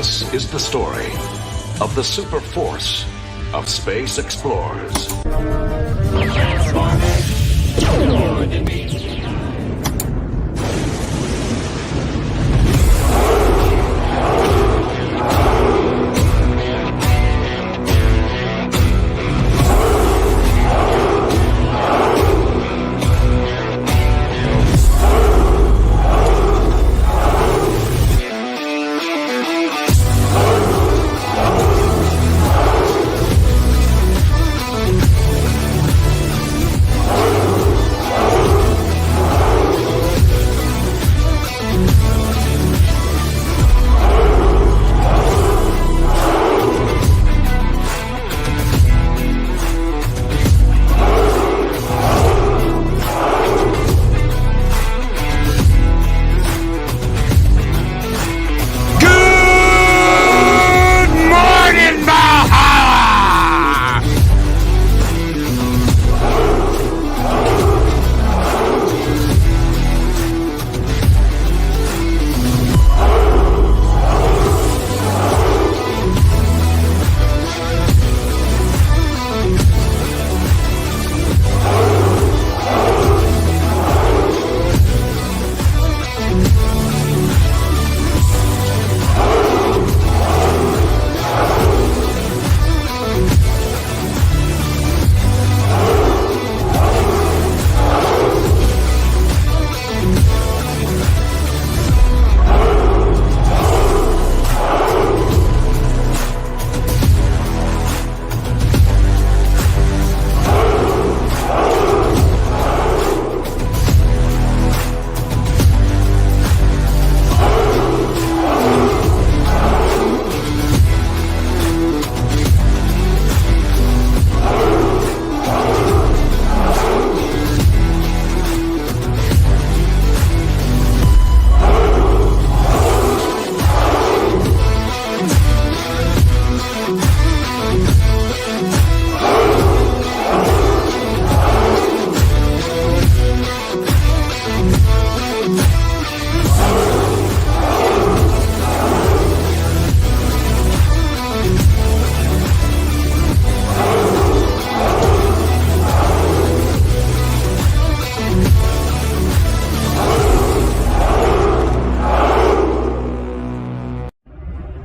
This is the story of the super force of space explorers.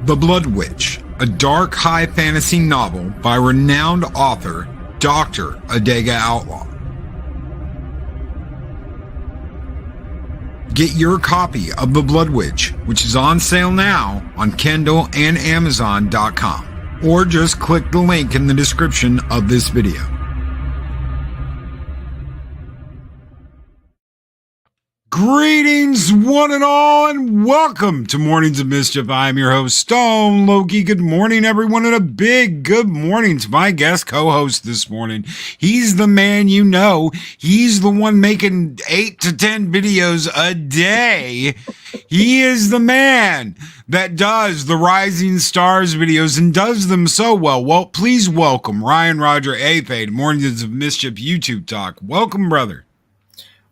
The Blood Witch, a dark high fantasy novel by renowned author Dr. Adega Outlaw. Get your copy of The Blood Witch, which is on sale now on Kindle and Amazon.com, or just click the link in the description of this video. Greetings, one and all, and welcome to Mornings of Mischief. I'm your host, Stone Loki. Good morning, everyone, and a big good morning to my guest co-host this morning. He's the man you know. He's the one making 8 to 10 videos a day. He is the man that does the Rising Stars videos and does them so well. Well, please welcome Ryan Roger Athay to Mornings of Mischief YouTube Talk. Welcome, brother.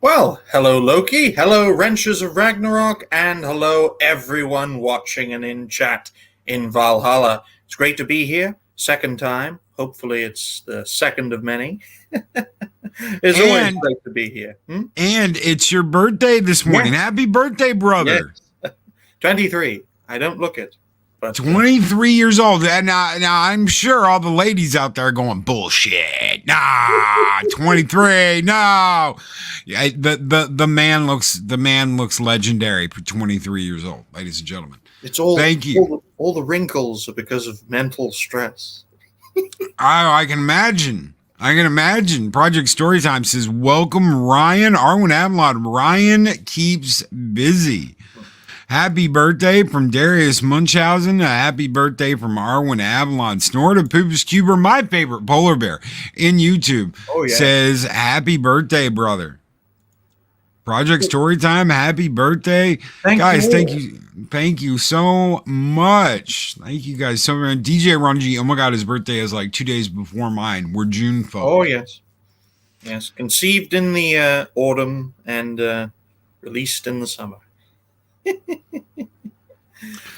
Well, hello Loki, hello Wrenches of Ragnarok, and hello everyone watching and in chat in Valhalla. It's great to be here, second time. Hopefully it's the second of many. It's always great to be here. And it's your birthday this morning. Yeah. Happy birthday, brother. Yes. 23. I don't look it. But 23 years old. Now I'm sure all the ladies out there are going, bullshit. Nah, 23. No. Yeah, the man looks legendary for 23 years old, ladies and gentlemen. It's all thank you. All the wrinkles are because of mental stress. I can imagine. Project Storytime says, welcome Ryan. Arwen Avalon. Ryan keeps busy. Happy birthday from Darius Munchausen. A happy birthday from Arwen Avalon. Snort of Poopus Cuber, my favorite polar bear in YouTube, says, happy birthday, brother. Project Storytime, happy birthday. Guys, thank you so much. Thank you guys so much. DJ Runji, oh my God, his birthday is like 2 days before mine. We're June folks. Oh, yes. Yes, conceived in the autumn and released in the summer.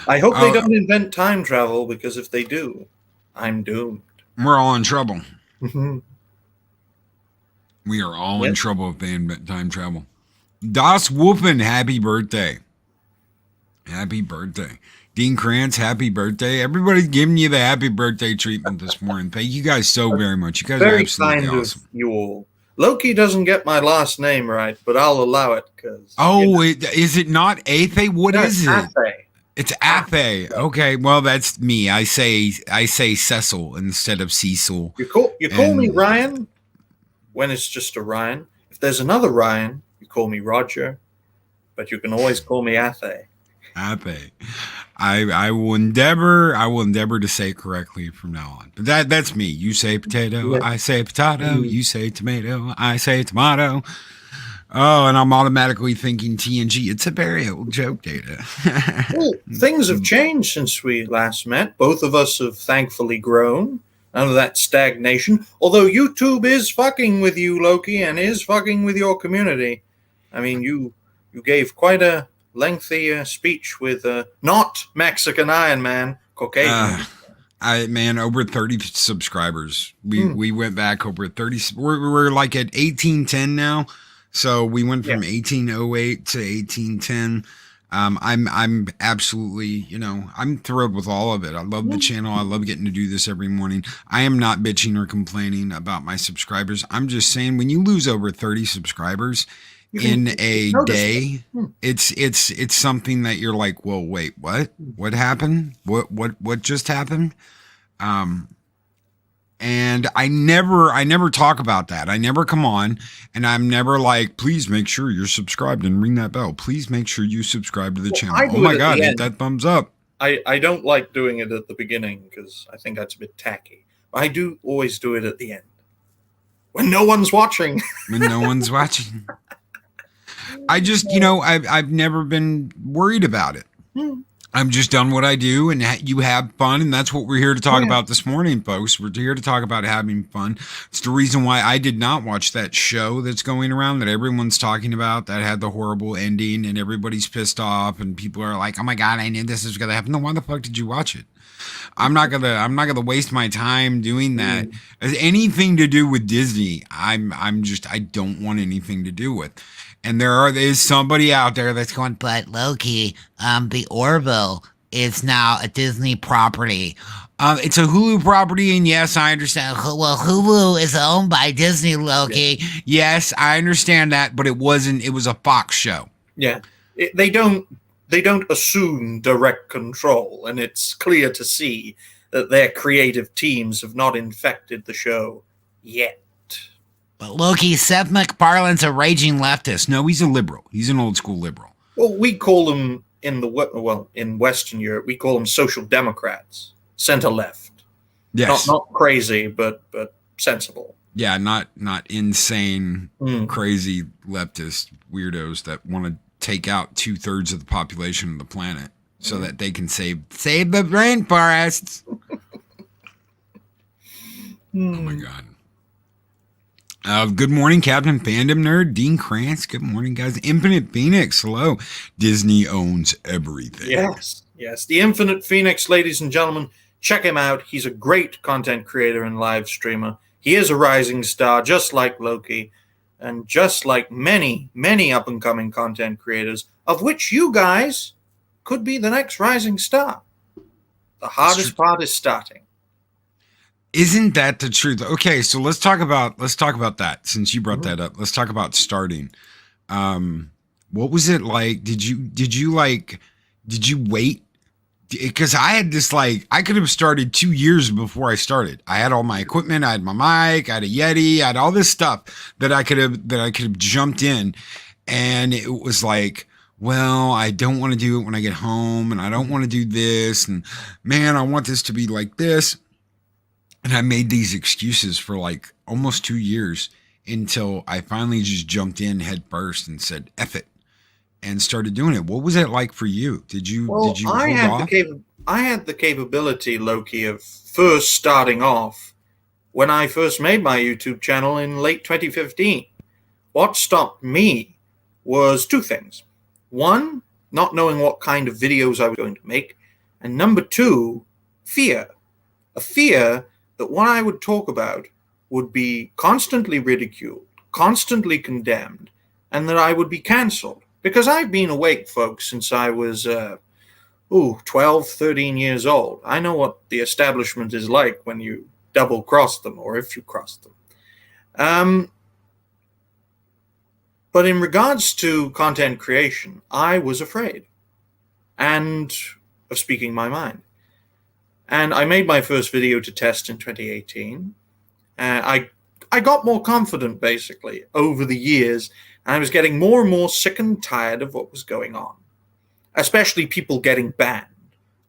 I hope they don't invent time travel, because if they do, I'm doomed. We're all in trouble. Mhm. We are all in trouble if they invent time travel. Das Wolfen, happy birthday. Happy birthday. Dean Krantz, happy birthday. Everybody's giving you the happy birthday treatment this morning. Thank you guys so very much. You guys are Very absolutely kind awesome. of you all. Loki doesn't get my last name right, but I'll allow it because. Is it not Athay? What is it? Athay. It's Athay. Okay, well that's me. I say Cecil instead of Cecil. You call me Ryan when it's just a Ryan. If there's another Ryan, you call me Roger, but you can always call me Athay. Athay. I will endeavor to say it correctly from now on. But that's me. You say potato, I say potato, you say tomato, I say tomato. Oh, and I'm automatically thinking TNG. It's a very old joke, Data. Well, things have changed since we last met. Both of us have thankfully grown out of that stagnation. Although YouTube is fucking with you, Loki, and is fucking with your community. I mean, you gave quite a lengthy speech with not Mexican Iron Man, Caucasian. Over 30 subscribers. We went back over 30. We're like at 1810 now. So we went from 1808 to 1810. I'm absolutely, I'm thrilled with all of it. I love the channel. I love getting to do this every morning. I am not bitching or complaining about my subscribers. I'm just saying, when you lose over 30 subscribers in a day, it's something that you're like, well, wait, what happened? What just happened? And I never talk about that. I never come on and I'm never like, please make sure you're subscribed and ring that bell. Please make sure you subscribe to the channel. Oh my God, hit that thumbs up. I don't like doing it at the beginning because I think that's a bit tacky. I do always do it at the end. When no one's watching. When no one's watching. I just, I've never been worried about it. I'm just done what I do, and you have fun, and that's what we're here to talk about this morning, folks. We're here to talk about having fun. It's the reason why I did not watch that show that's going around that everyone's talking about that had the horrible ending, and everybody's pissed off, and people are like, "Oh my God, I knew this was gonna happen." No, why the fuck did you watch it? I'm not gonna waste my time doing that. As anything to do with Disney, I don't want anything to do with. And there is somebody out there that's going, but Loki, the Orville is now a Disney property. It's a Hulu property, and yes, I understand. Well, Hulu is owned by Disney, Loki. Yes, I understand that, but it wasn't. It was a Fox show. Yeah, they don't assume direct control, and it's clear to see that their creative teams have not infected the show yet. But Loki, Seth MacFarlane's a raging leftist. No, he's a liberal. He's an old school liberal. Well, we call them in Western Europe, we call them social democrats, center left. Yes, not crazy, but sensible. Yeah, not insane, crazy leftist weirdos that want to take out 2/3 of the population of the planet so that they can save the rainforests. Oh my God. Good morning, Captain Fandom Nerd, Dean Krantz. Good morning, guys. Infinite Phoenix, hello. Disney owns everything. Yes. The Infinite Phoenix, ladies and gentlemen, check him out. He's a great content creator and live streamer. He is a rising star, just like Loki, and just like many, many up-and-coming content creators, of which you guys could be the next rising star. The hardest part is starting. Isn't that the truth? Okay, so let's talk about that since you brought that up. Let's talk about starting. What was it like? Did you wait? Because I had this I could have started 2 years before I started. I had all my equipment, I had my mic, I had a Yeti, I had all this stuff that I could have jumped in, and it was like, well, I don't want to do it when I get home, and I don't want to do this, and man, I want this to be like this. And I made these excuses for almost 2 years until I finally just jumped in head first and said, F it, and started doing it. What was it like for you? Did you hold off? I had the capability, Loki, of first starting off when I first made my YouTube channel in late 2015. What stopped me was two things. One, not knowing what kind of videos I was going to make. And number two, fear. A fear that what I would talk about would be constantly ridiculed, constantly condemned, and that I would be cancelled. Because I've been awake, folks, since I was 12, 13 years old. I know what the establishment is like when you double cross them, or if you cross them. But in regards to content creation, I was afraid and of speaking my mind. And I made my first video to test in 2018. I got more confident, basically, over the years, and I was getting more and more sick and tired of what was going on, especially people getting banned.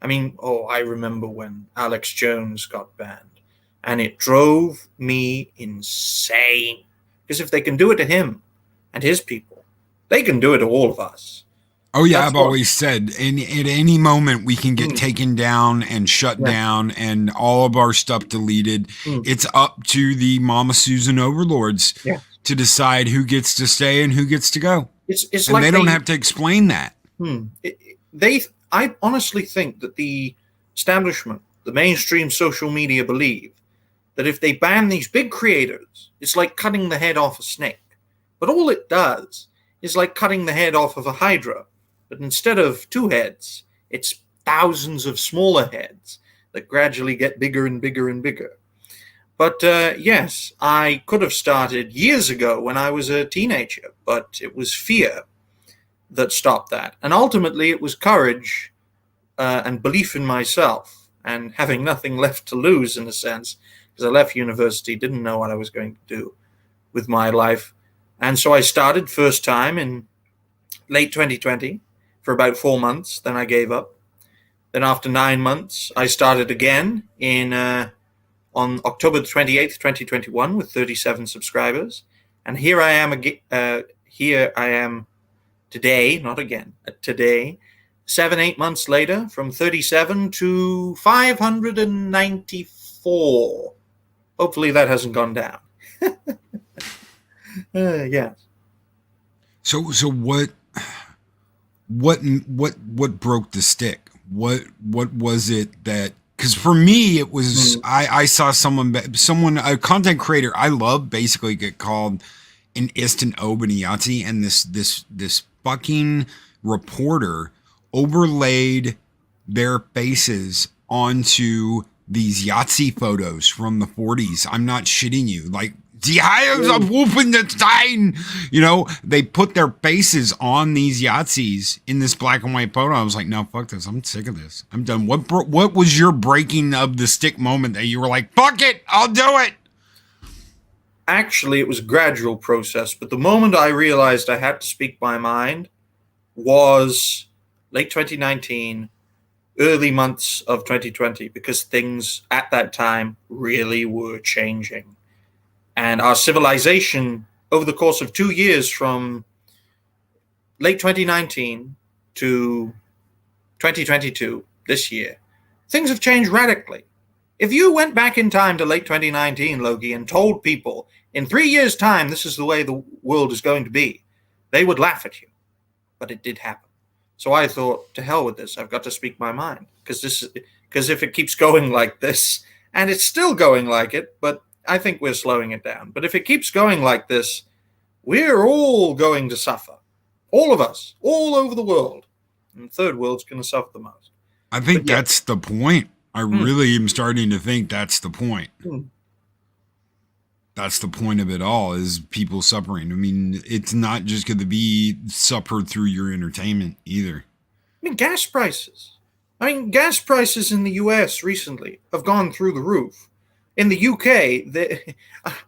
I mean, I remember when Alex Jones got banned, and it drove me insane. Because if they can do it to him and his people, they can do it to all of us. Oh, yeah, I've always said at any moment we can get taken down and shut down and all of our stuff deleted. It's up to the Mama Susan overlords to decide who gets to stay and who gets to go. It's and like they don't have to explain that. I honestly think that the establishment, the mainstream social media, believe that if they ban these big creators, it's like cutting the head off a snake. But all it does is like cutting the head off of a hydra. But instead of two heads, it's thousands of smaller heads that gradually get bigger and bigger and bigger. But yes, I could have started years ago when I was a teenager, but it was fear that stopped that. And ultimately, it was courage and belief in myself and having nothing left to lose, in a sense, because I left university, didn't know what I was going to do with my life. And so I started first time in late 2020. For about 4 months, then I gave up. Then after 9 months, I started again on October 28th, 2021 with 37 subscribers. And here I am today, not again, today, 7-8 months later, from 37 to 594. Hopefully that hasn't gone down. Yes. So what broke the stick? What was it that, because for me it was I saw someone, a content creator I love, basically get called an instant Obaniati, and this fucking reporter overlaid their faces onto these Yahtzee photos from the 40s. I'm not shitting you. Like, die of Wolfenstein, they put their faces on these Yahtzees in this black and white photo. I was like, no, fuck this. I'm sick of this. I'm done. What was your breaking of the stick moment that you were like, fuck it, I'll do it? Actually, it was a gradual process, but the moment I realized I had to speak my mind was late 2019, early months of 2020, because things at that time really were changing. And our civilization, over the course of 2 years, from late 2019 to 2022, this year, things have changed radically. If you went back in time to late 2019, Loki, and told people in 3 years' time this is the way the world is going to be, they would laugh at you. But it did happen. So I thought, to hell with this. I've got to speak my mind. Because if it keeps going like this, and it's still going like it, but I think we're slowing it down. But if it keeps going like this, we're all going to suffer. All of us, all over the world. And the third world's going to suffer the most. I think that's the point. I really am starting to think that's the point. That's the point of it all, is people suffering. I mean, it's not just going to be suffered through your entertainment either. I mean, gas prices in the US recently have gone through the roof. In the UK,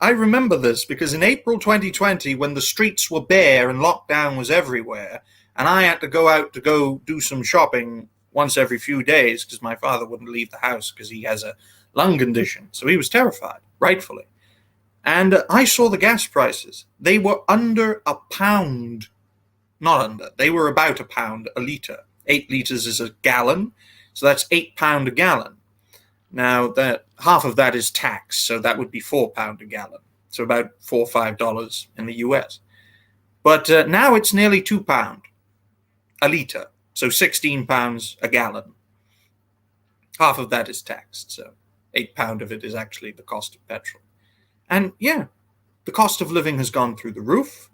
I remember this because in April 2020, when the streets were bare and lockdown was everywhere, and I had to go out to go do some shopping once every few days because my father wouldn't leave the house because he has a lung condition. So he was terrified, rightfully. And I saw the gas prices. They were under £1. Not under. They were about £1 a litre. 8 litres is a gallon. So that's £8 a gallon. Now, that half of that is tax, so that would be £4 a gallon. So about $4 or $5 in the US. But now it's nearly £2 a litre. So £16 a gallon. Half of that is taxed, so £8 of it is actually the cost of petrol. And yeah, the cost of living has gone through the roof.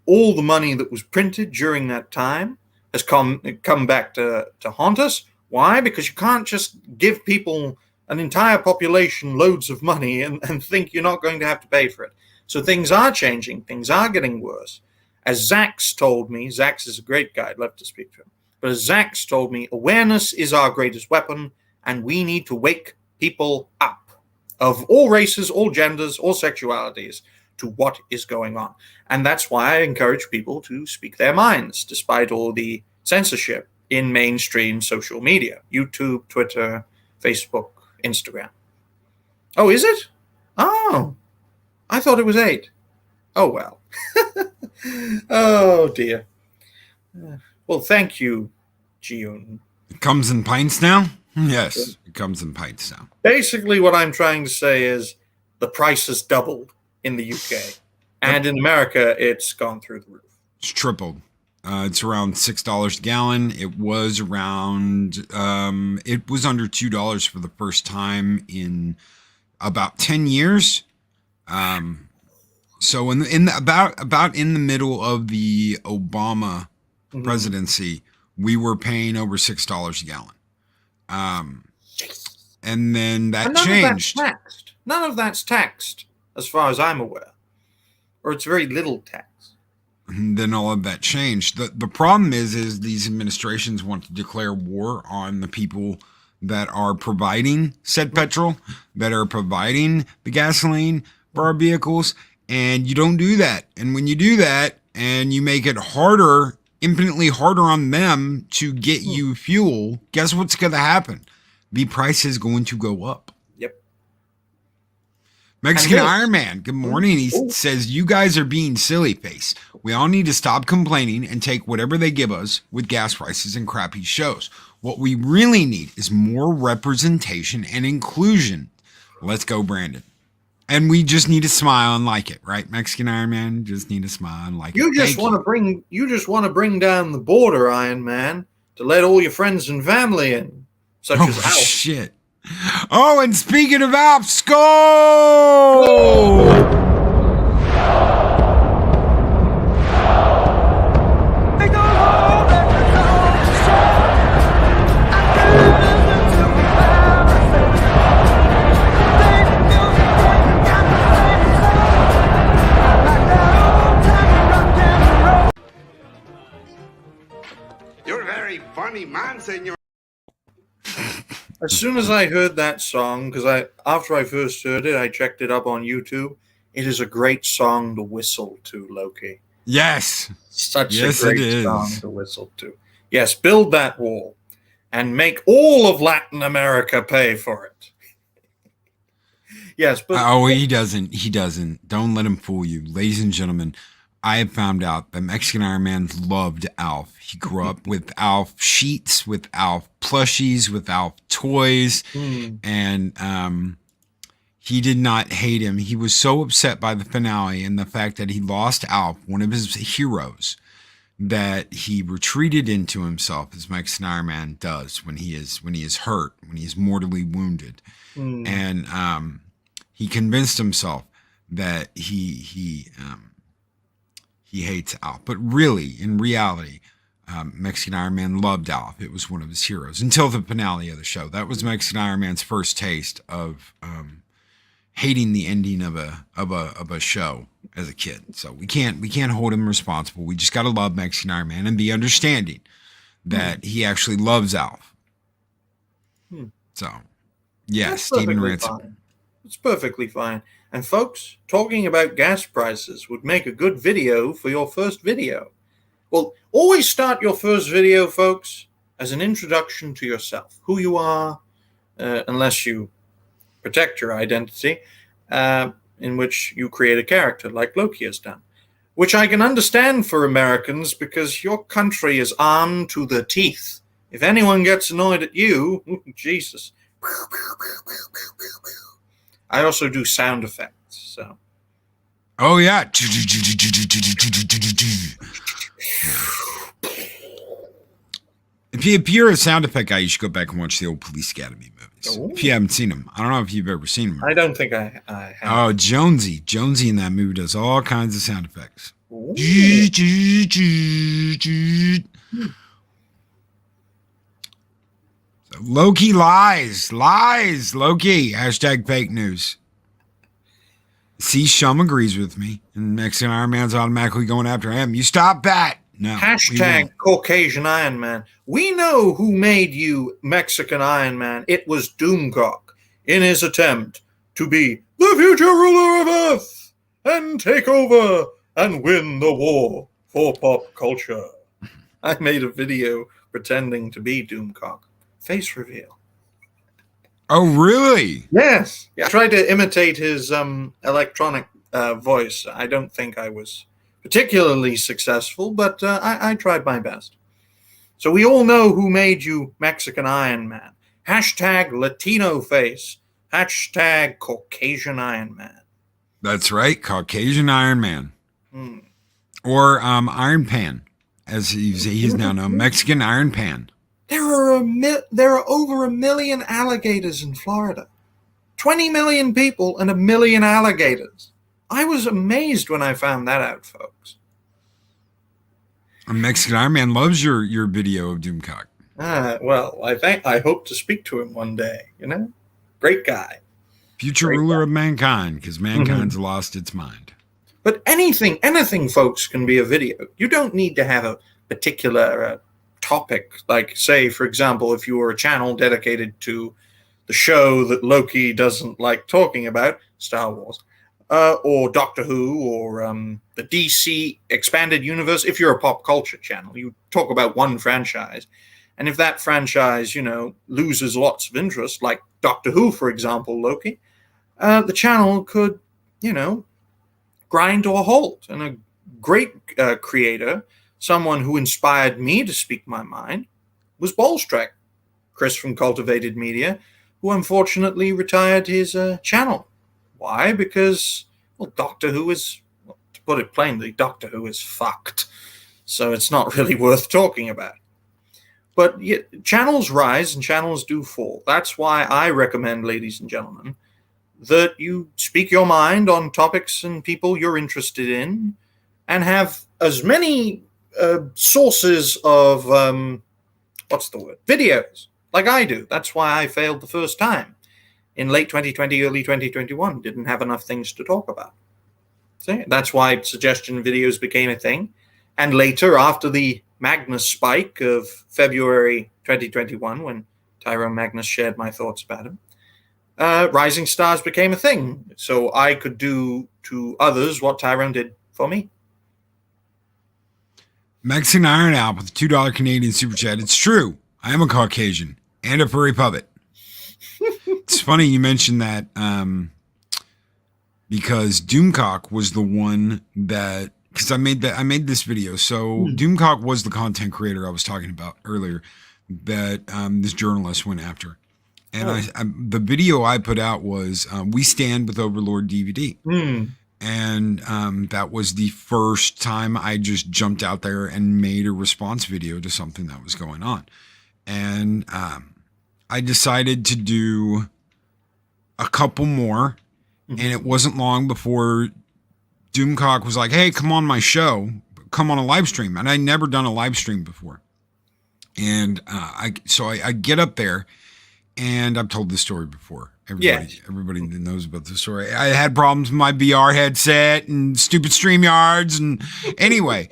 All the money that was printed during that time has come back to haunt us. Why? Because you can't just give people, an entire population, loads of money and think you're not going to have to pay for it. So things are changing. Things are getting worse. As Zax told me, Zax is a great guy. I'd love to speak to him. But as Zax told me, awareness is our greatest weapon, and we need to wake people up of all races, all genders, all sexualities to what is going on. And that's why I encourage people to speak their minds, despite all the censorship in mainstream social media, YouTube, Twitter, Facebook, Instagram. Oh, is it? Oh, I thought it was 8. Oh, well. Oh, dear. Well, thank you, Jiyun. It comes in pints now? Yes, it comes in pints now. Basically, what I'm trying to say is the price has doubled in the UK. And in America, it's gone through the roof. It's tripled. It's around $6 a gallon. It was around, it was under $2 for the first time in about 10 years. So about in the middle of the Obama presidency, we were paying over $6 a gallon. And then that changed. None of that's taxed, as far as I'm aware. Or it's very little tax. And then all of that changed. The problem is these administrations want to declare war on the people that are providing said petrol, that are providing the gasoline for our vehicles, and you don't do that. And when you do that and you make it harder, infinitely harder on them to get you fuel, guess what's going to happen? The price is going to go up. Yep. Mexican Iron Man, good morning. He says, you guys are being silly face. We all need to stop complaining and take whatever they give us with gas prices and crappy shows. What we really need is more representation and inclusion. Let's go, Brandon. And we just need to smile and like it, right? Mexican Iron Man, just need to smile and like it. You just want to bring down the border, Iron Man, to let all your friends and family in, such as Alf. Shit. Oh, and speaking of Alf, Skull! You're a very funny man, senor. As soon as I heard that song, because after I first heard it, I checked it up on YouTube. It is a great song to whistle to, Loki. Yes. Such a great song to whistle to. Yes, build that wall and make all of Latin America pay for it. Yes, but he doesn't. He doesn't. Don't let him fool you. Ladies and gentlemen, I have found out that Mexican Iron Man loved Alf. He grew up with Alf sheets, with Alf plushies, with Alf toys, and he did not hate him. He was so upset by the finale and the fact that he lost Alf, one of his heroes, that he retreated into himself, as Mexican Iron Man does when he is hurt, when he is mortally wounded, and he convinced himself that he hates Alf. But really, in reality, Mexican Iron Man loved Alf. It was one of his heroes until the finale of the show. That was Mexican Iron Man's first taste of hating the ending of a show as a kid. So we can't hold him responsible. We just got to love Mexican Iron Man and be understanding that he actually loves Alf. So, yes, Steven Ransom. It's perfectly fine. And folks, talking about gas prices would make a good video for your first video. Well, always start your first video, folks, as an introduction to yourself, who you are, unless you protect your identity, in which you create a character like Loki has done, which I can understand for Americans because your country is armed to the teeth. If anyone gets annoyed at you, Jesus. I also do sound effects, so. Oh, yeah. If you're a sound effect guy, you should go back and watch the old Police Academy movies. Ooh. If you haven't seen them, I don't know if you've ever seen them. I don't think I have. Oh, Jonesy in that movie does all kinds of sound effects. Ooh. So Loki lies, Loki. Hashtag fake news. See, Shum agrees with me, and Mexican Iron Man's automatically going after him. You stop that. No. Hashtag Caucasian Iron Man. We know who made you Mexican Iron Man. It was Doomcock in his attempt to be the future ruler of Earth and take over and win the war for pop culture. I made a video pretending to be Doomcock. Face reveal. Oh, really? Yes. I tried to imitate his electronic voice. I don't think I was particularly successful, but I tried my best. So we all know who made you Mexican Iron Man. Hashtag Latino face. Hashtag Caucasian Iron Man. That's right, Caucasian Iron Man. Or Iron Pan, as he's now known, Mexican Iron Pan. There are over 1 million alligators in Florida. 20 million people and 1 million alligators. I was amazed when I found that out, folks. A Mexican Iron Man loves your video of Doomcock. Well, I hope to speak to him one day, Great guy. Future ruler of mankind, because mankind's lost its mind. But anything, folks, can be a video. You don't need to have a particular topic. Like, say, for example, if you were a channel dedicated to the show that Loki doesn't like talking about, Star Wars, or Doctor Who, or the DC Expanded Universe. If you're a pop culture channel, you talk about one franchise. And if that franchise, loses lots of interest, like Doctor Who, for example, Loki, the channel could, grind to a halt. And a great creator, someone who inspired me to speak my mind, was Ballstrike, Chris from Cultivated Media, who unfortunately retired his channel. Why? Because, Doctor Who is, to put it plainly, Doctor Who is fucked. So it's not really worth talking about. But channels rise and channels do fall. That's why I recommend, ladies and gentlemen, that you speak your mind on topics and people you're interested in and have as many sources of, videos, like I do. That's why I failed the first time. In late 2020, early 2021, didn't have enough things to talk about. See? That's why suggestion videos became a thing. And later, after the Magnus spike of February 2021, when Tyrone Magnus shared my thoughts about him, Rising Stars became a thing. So I could do to others what Tyrone did for me. Mexican Iron Out with a $2 Canadian super chat. It's true. I am a Caucasian and a furry puppet. It's funny you mentioned that because Doomcock was the one that, because I made this video. So Doomcock was the content creator I was talking about earlier that this journalist went after. And the video I put out was We Stand with Overlord DVD. And that was the first time I just jumped out there and made a response video to something that was going on. And I decided to do a couple more. And it wasn't long before Doomcock was like, hey, come on my show, come on a live stream. And I'd never done a live stream before. And I get up there, and I've told this story before. Everybody knows about the story. I had problems with my VR headset and stupid StreamYards. And anyway,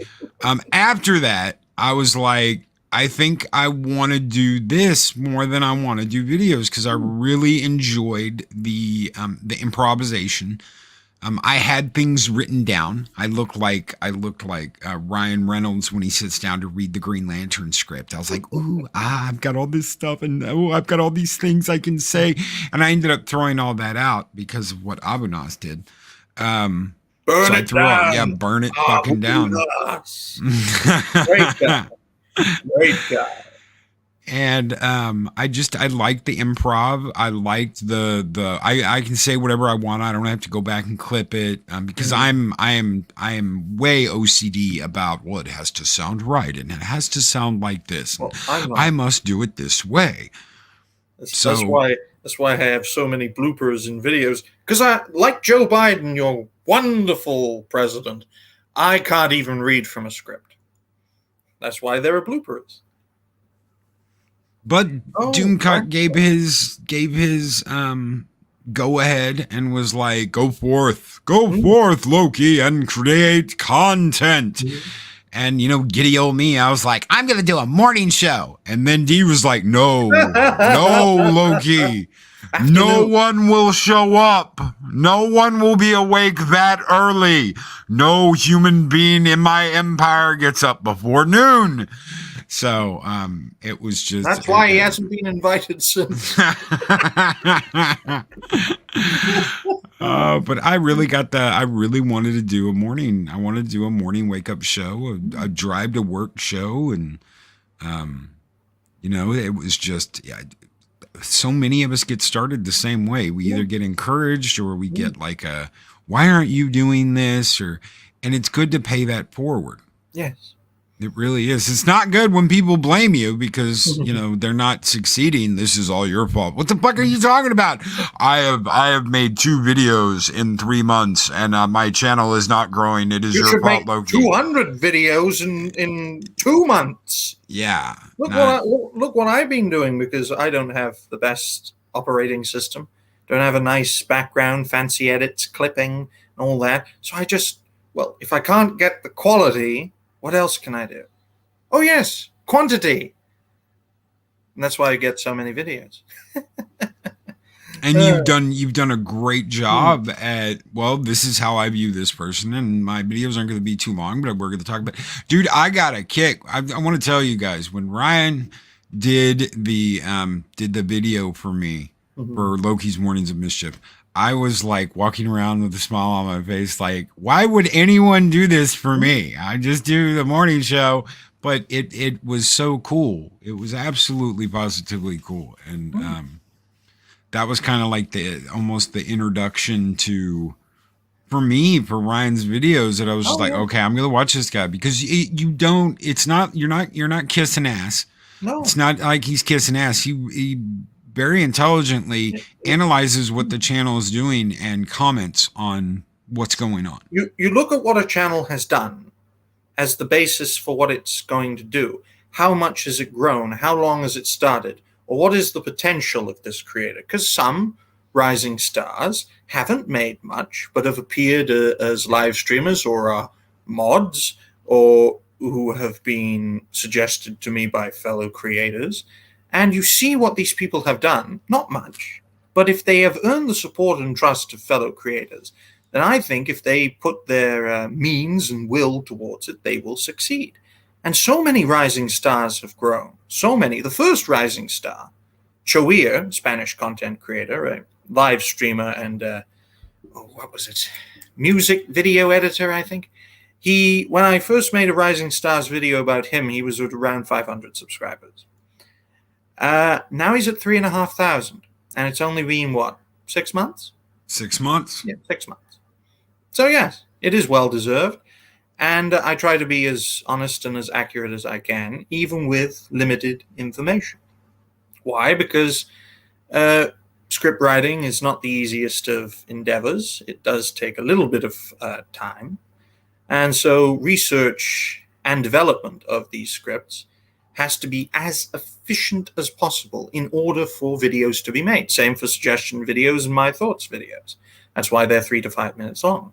after that, I was like, I think I want to do this more than I want to do videos because I really enjoyed the improvisation. I had things written down. I looked like Ryan Reynolds when he sits down to read the Green Lantern script. I was like, I've got all this stuff and I've got all these things I can say. And I ended up throwing all that out because of what Abunas did. Burn it down. Burn it fucking down. Great guy. Great guy. And I liked the improv. I liked I can say whatever I want. I don't have to go back and clip it because I am way OCD about, well, it has to sound right and it has to sound like this. Well, I must do it this way. That's why I have so many bloopers and videos, because I, like Joe Biden, your wonderful president, I can't even read from a script. That's why there are bloopers. But Doomcock gave his go ahead and was like, go forth, Loki, and create content. And, giddy old me, I was like, I'm going to do a morning show. And then Dee was like, no, Loki. No one will show up. No one will be awake that early. No human being in my empire gets up before noon. So it was just... That's why he hasn't been invited since. But I really wanted to do a morning. I wanted to do a morning wake up show, a drive to work show. And, it was just, so many of us get started the same way. We either get encouraged or we get like why aren't you doing this? And it's good to pay that forward. Yes. It really is. It's not good when people blame you because, they're not succeeding. This is all your fault. What the fuck are you talking about? I have made 2 videos in 3 months and my channel is not growing. It is your fault, Loki. 200 videos in 2 months. Yeah. Look what I've been doing, because I don't have the best operating system. Don't have a nice background, fancy edits, clipping, and all that. So if I can't get the quality, what else can I do? Oh, yes, quantity. And that's why I get so many videos. And you've done a great job at, this is how I view this person, and my videos aren't going to be too long, but we're going to talk about. Dude, I got a kick. I want to tell you guys, when Ryan did the video for me for Loki's Mornings of Mischief, I was like walking around with a smile on my face, like, why would anyone do this for me? I just do the morning show, but it was so cool. It was absolutely positively cool. And that was kind of like almost the introduction to, for Ryan's videos, that I was just like, okay, I'm going to watch this guy, because you're not kissing ass. No, it's not like he's kissing ass. He very intelligently analyzes what the channel is doing and comments on what's going on. You look at what a channel has done as the basis for what it's going to do. How much has it grown? How long has it started? Or what is the potential of this creator? Because some rising stars haven't made much, but have appeared as live streamers or mods, or who have been suggested to me by fellow creators. And you see what these people have done. Not much. But if they have earned the support and trust of fellow creators, then I think if they put their means and will towards it, they will succeed. And so many rising stars have grown. So many. The first rising star, Choir, Spanish content creator, a live streamer and, music video editor, I think. When I first made a Rising Stars video about him, he was at around 500 subscribers. Now he's at 3,500, and it's only been 6 months? 6 months. Yeah, 6 months. So yes, it is well deserved, and I try to be as honest and as accurate as I can, even with limited information. Why? Because script writing is not the easiest of endeavors. It does take a little bit of time, and so research and development of these scripts has to be as efficient as possible in order for videos to be made. Same for suggestion videos and my thoughts videos. That's why they're 3 to 5 minutes long.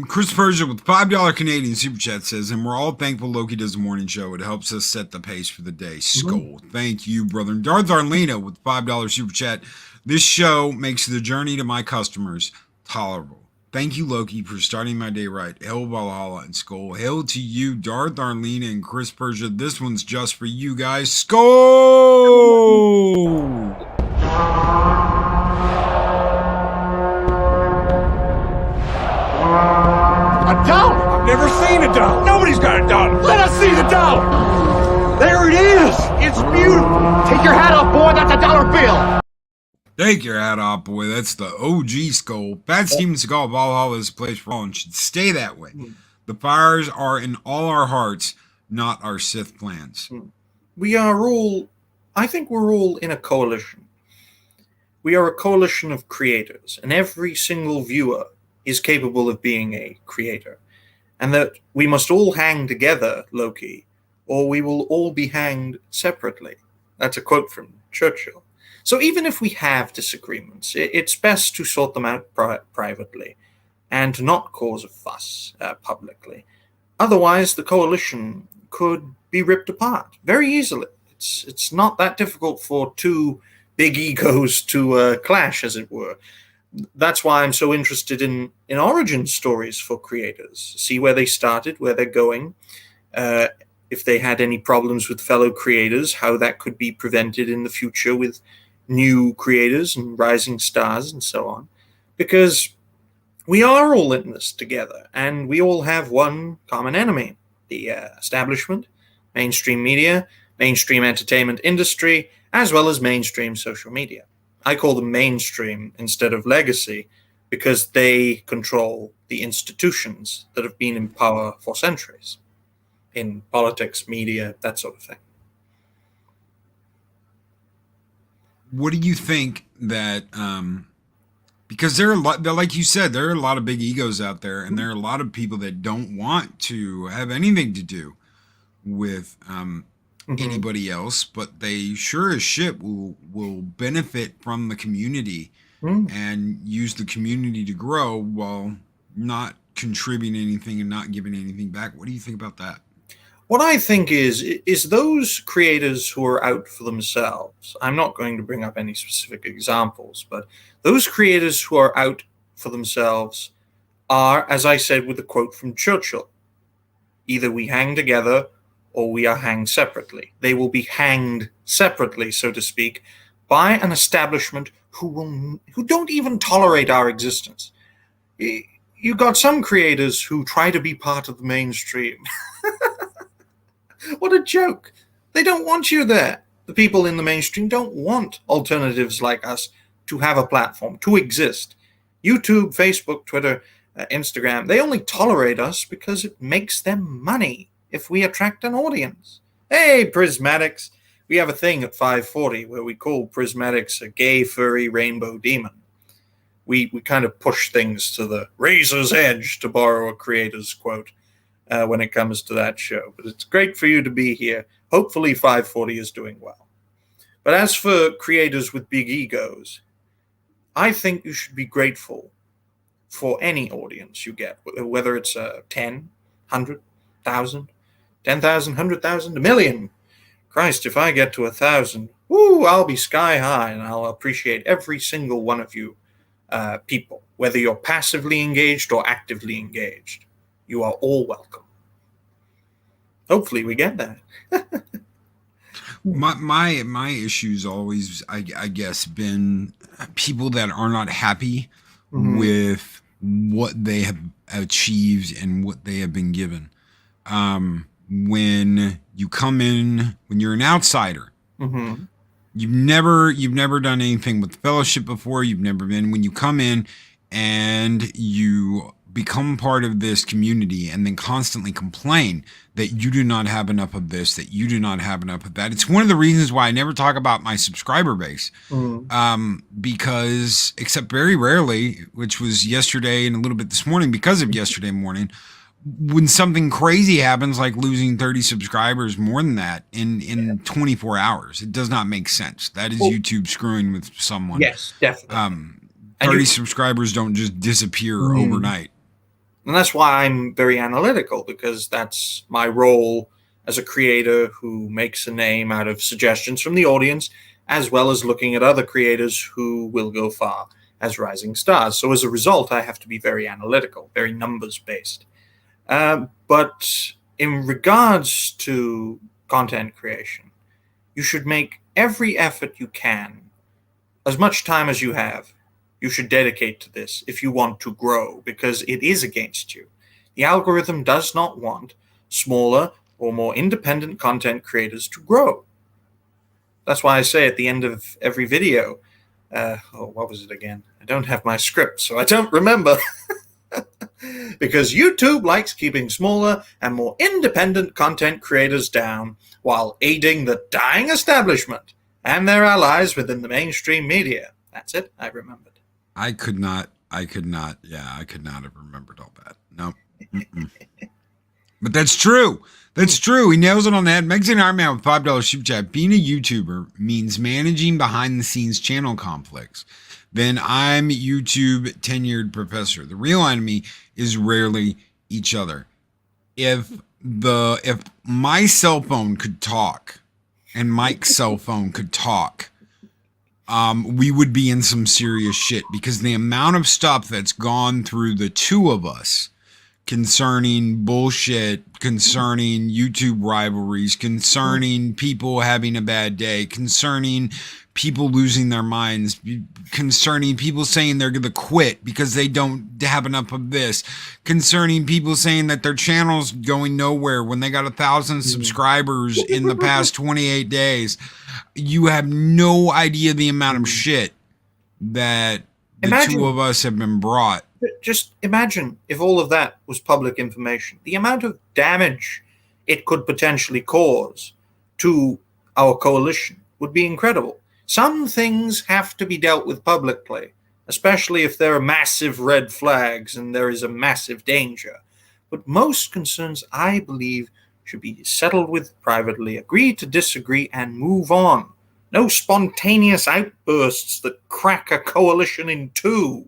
Chris Persia with $5 Canadian Super Chat says, and we're all thankful Loki does the morning show. It helps us set the pace for the day. Skull. Thank you, brother. And Darth Arlena with $5 Super Chat. This show makes the journey to my customers tolerable. Thank you, Loki, for starting my day right. Hail Valhalla and Skull. Hail to you, Darth Arlena and Chris Persia. This one's just for you guys. Skull! A dollar? I've never seen a dollar. Nobody's got a dollar. Let us see the dollar. It's beautiful. Take your hat off, boy. That's a dollar bill. Take your hat off, boy. That's the OG Skull. Pat Stevens Skull, Valhalla is a place for all and should stay that way. The fires are in all our hearts, not our Sith plans. We are all, I think we're all in a coalition. We are a coalition of creators, and every single viewer is capable of being a creator. And that we must all hang together, Loki, or we will all be hanged separately. That's a quote from Churchill. So even if we have disagreements, it's best to sort them out privately and to not cause a fuss publicly. Otherwise, the coalition could be ripped apart very easily. It's not that difficult for two big egos to clash, as it were. That's why I'm so interested in origin stories for creators. See where they started, where they're going, if they had any problems with fellow creators, how that could be prevented in the future with new creators and rising stars and so on. Because we are all in this together, and we all have one common enemy: the establishment, mainstream media, mainstream entertainment industry, as well as mainstream social media. I call them mainstream instead of legacy because they control the institutions that have been in power for centuries in politics, media, that sort of thing. What do you think that, because there are a lot, like you said, there are a lot of big egos out there, and there are a lot of people that don't want to have anything to do with anybody else, but they sure as shit will benefit from the community and use the community to grow while not contributing anything and not giving anything back. What do you think about that? What I think is those creators who are out for themselves, I'm not going to bring up any specific examples, but those creators who are out for themselves are, as I said with the quote from Churchill, either we hang together or we are hanged separately. They will be hanged separately, so to speak, by an establishment who don't even tolerate our existence. You got some creators who try to be part of the mainstream. What a joke. They don't want you there. The people in the mainstream don't want alternatives like us to have a platform, to exist. YouTube, Facebook, Twitter, Instagram, they only tolerate us because it makes them money if we attract an audience. Hey, Prismatics. We have a thing at 540 where we call Prismatics a gay, furry rainbow demon. We kind of push things to the razor's edge, to borrow a creator's quote, when it comes to that show. But it's great for you to be here. Hopefully 540 is doing well. But as for creators with big egos, I think you should be grateful for any audience you get, whether it's 10, 100, 1,000, 10,000, 100,000, a million. Christ, if I get to 1,000, woo, I'll be sky high, and I'll appreciate every single one of you people, whether you're passively engaged or actively engaged. You are all welcome. Hopefully we get that. My issue's always, I guess, been people that are not happy with what they have achieved and what they have been given. When you come in, when you're an outsider, you've never done anything with the fellowship before. You've never been. When you come in and you become part of this community and then constantly complain that you do not have enough of this, that you do not have enough of that. It's one of the reasons why I never talk about my subscriber base, because except very rarely, which was yesterday and a little bit this morning because of yesterday morning, when something crazy happens, like losing 30 subscribers, more than that in 24 hours, it does not make sense. That is YouTube screwing with someone. Yes, definitely. 30 subscribers don't just disappear overnight. And that's why I'm very analytical, because that's my role as a creator who makes a name out of suggestions from the audience, as well as looking at other creators who will go far as rising stars. So as a result, I have to be very analytical, very numbers-based. But in regards to content creation, you should make every effort you can, as much time as you have, you should dedicate to this if you want to grow, because it is against you. The algorithm does not want smaller or more independent content creators to grow. That's why I say at the end of every video, what was it again? I don't have my script, so I don't remember. Because YouTube likes keeping smaller and more independent content creators down while aiding the dying establishment and their allies within the mainstream media. That's it. I remembered. I could not have remembered all that. No. But that's true. That's true. He nails it on the head. Mexican Iron Man with $5 super chat. Being a YouTuber means managing behind the scenes channel conflicts. Then I'm YouTube tenured professor. The real enemy is rarely each other. If my cell phone could talk and Mike's cell phone could talk, we would be in some serious shit, because the amount of stuff that's gone through the two of us concerning bullshit, concerning YouTube rivalries, concerning people having a bad day, concerning people losing their minds, concerning people saying they're going to quit because they don't have enough of this, concerning people saying that their channel's going nowhere when they got 1,000 subscribers in the past 28 days. You have no idea the amount of shit that the two of us have been brought. Just imagine if all of that was public information. The amount of damage it could potentially cause to our coalition would be incredible. Some things have to be dealt with publicly, especially if there are massive red flags and there is a massive danger. But most concerns, I believe, should be settled with privately, agree to disagree, and move on. No spontaneous outbursts that crack a coalition in two,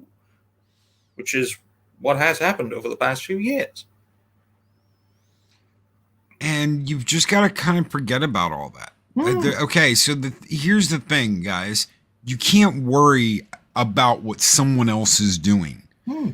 which is what has happened over the past few years. And you've just got to kind of forget about all that. Okay, so here's the thing, guys. You can't worry about what someone else is doing.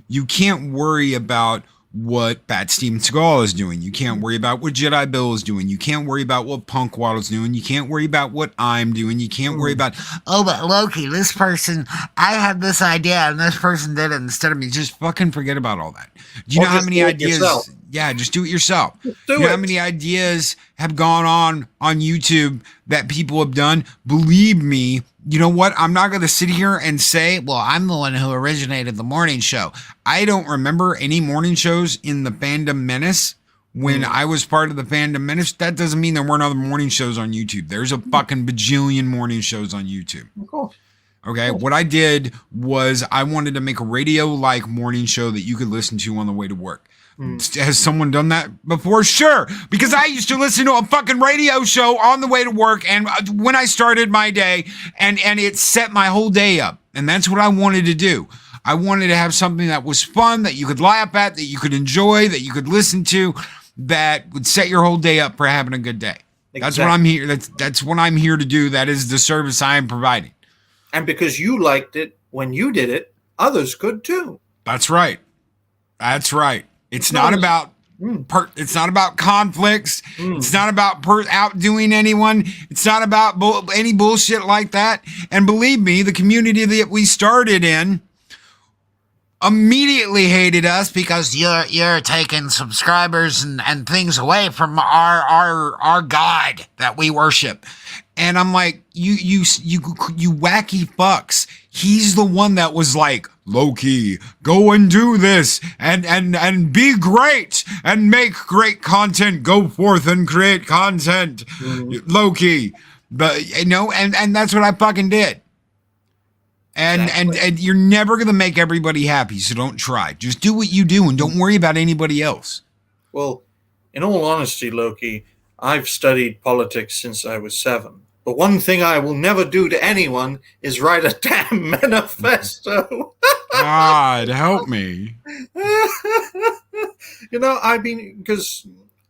You can't worry about what Bat Steven Seagal is doing. You can't worry about what Jedi Bill is doing. You can't worry about what Punk Waddle's doing. You can't worry about what I'm doing. You can't worry about, oh, but Loki, this person, I had this idea and this person did it instead of me. just fucking forget about all that. Do you know how many ideas? Yeah, just do it yourself. You know how many ideas have gone on YouTube that people have done? Believe me, you know what? I'm not going to sit here and say, well, I'm the one who originated the morning show. I don't remember any morning shows in the Fandom Menace when I was part of the Fandom Menace. That doesn't mean there weren't other morning shows on YouTube. There's a fucking bajillion morning shows on YouTube. Cool. Okay, what I did was I wanted to make a radio-like morning show that you could listen to on the way to work. Has someone done that before? Sure, because I used to listen to a fucking radio show on the way to work and when I started my day, and it set my whole day up. And that's what I wanted to do. I wanted to have something that was fun, that you could laugh at, that you could enjoy, that you could listen to, that would set your whole day up for having a good day. Exactly. That's what I'm here. That's what I'm here to do. That is the service I am providing. And because you liked it when you did it, others could too. That's right. That's right. It's not about it's not about conflicts. It's not about outdoing anyone. It's not about any bullshit like that. And believe me, the community that we started in immediately hated us because you're taking subscribers and things away from our God that we worship. And I'm like, you wacky fucks. He's the one that was like, Loki, go and do this and be great and make great content. Go forth and create content, Loki. But you know, and that's what I fucking did. And you're never gonna make everybody happy, so don't try. Just do what you do and don't worry about anybody else. Well, in all honesty, Loki, I've studied politics since I was 7. But one thing I will never do to anyone is write a damn manifesto. God, help me. You know, because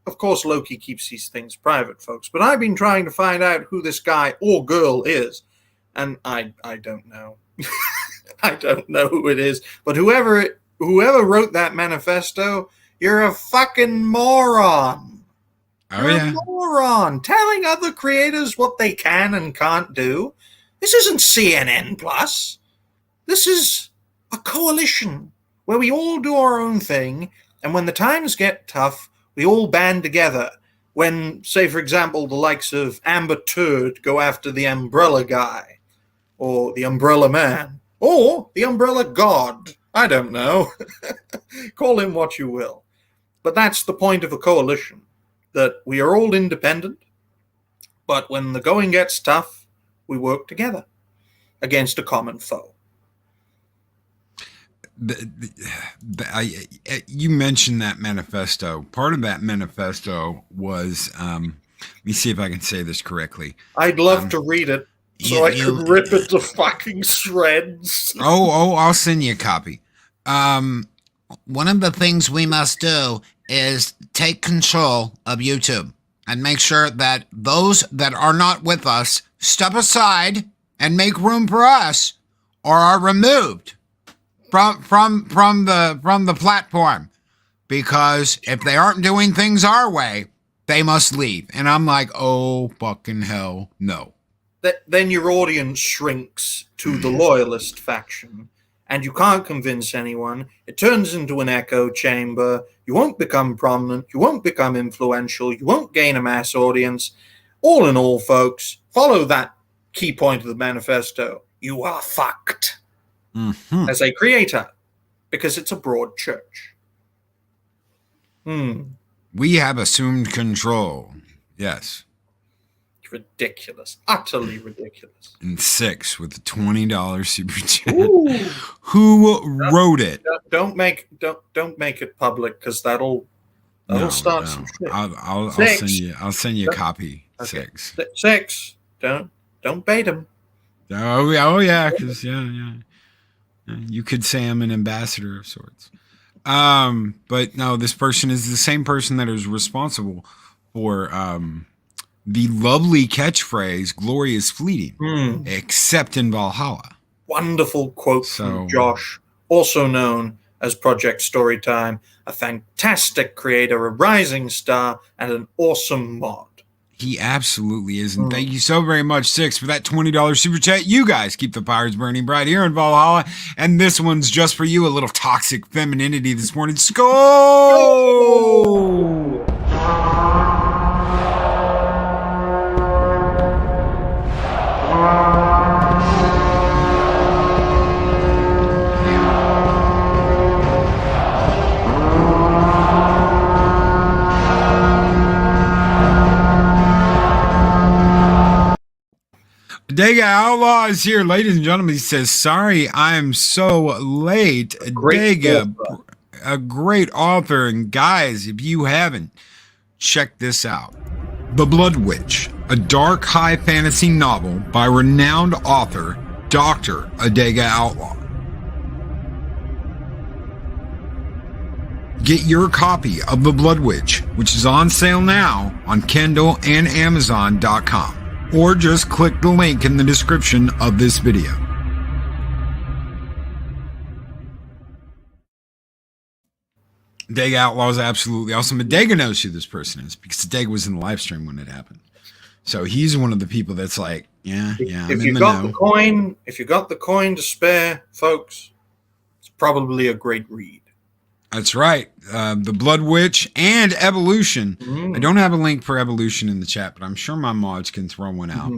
of course Loki keeps these things private, folks, but I've been trying to find out who this guy or girl is, and I don't know. I don't know who it is, but whoever wrote that manifesto, you're a fucking moron. You're a moron, telling other creators what they can and can't do. This isn't CNN Plus. This is a coalition where we all do our own thing, and when the times get tough, we all band together. when, say, for example, the likes of Amber Turd go after the Umbrella Guy, or the Umbrella Man, or the Umbrella God. I don't know. Call him what you will. But that's the point of a coalition, that we are all independent, but when the going gets tough, we work together against a common foe. You mentioned that manifesto. Part of that manifesto was, let me see if I can say this correctly. I'd love to read it so I could rip it to fucking shreds. I'll send you a copy. One of the things we must do is take control of YouTube and make sure that those that are not with us step aside and make room for us, or are removed from the platform. Because if they aren't doing things our way, they must leave. And I'm like, oh fucking hell, no. Then your audience shrinks to the loyalist faction, and you can't convince anyone. It turns into an echo chamber. You won't become prominent. You won't become influential. You won't gain a mass audience. All in all, folks, follow that key point of the manifesto. You are fucked as a creator, because it's a broad church. We have assumed control. Yes. Ridiculous, utterly ridiculous. And 6 with the $20 super chat. Who wrote it? Don't make it public, because that'll start some shit. I'll send you a copy. Okay. 6. 6. Don't bait him. Oh yeah, because yeah. You could say I'm an ambassador of sorts. But no, this person is the same person that is responsible for the lovely catchphrase, glory is fleeting, except in Valhalla. Wonderful quote from Josh, also known as Project Storytime, a fantastic creator, a rising star, and an awesome mod. He absolutely is. And thank you so very much, 6, for that $20 super chat. You guys keep the fires burning bright here in Valhalla. And this one's just for you, a little toxic femininity this morning. Skull! Dega Outlaw is here, ladies and gentlemen. He says, sorry, I'm so late. Dega, a great author. And guys, if you haven't, check this out. The Blood Witch, a dark high fantasy novel by renowned author Dr. Adega Outlaw. Get your copy of The Blood Witch, which is on sale now on Kindle and Amazon.com. Or just click the link in the description of this video. Dega Outlaw is absolutely awesome. But Dega knows who this person is because Dega was in the live stream when it happened. So he's one of the people that's like, if you got the coin to spare, folks, it's probably a great read. That's right. The Blood Witch and Evolution. I don't have a link for Evolution in the chat, but I'm sure my mods can throw one out.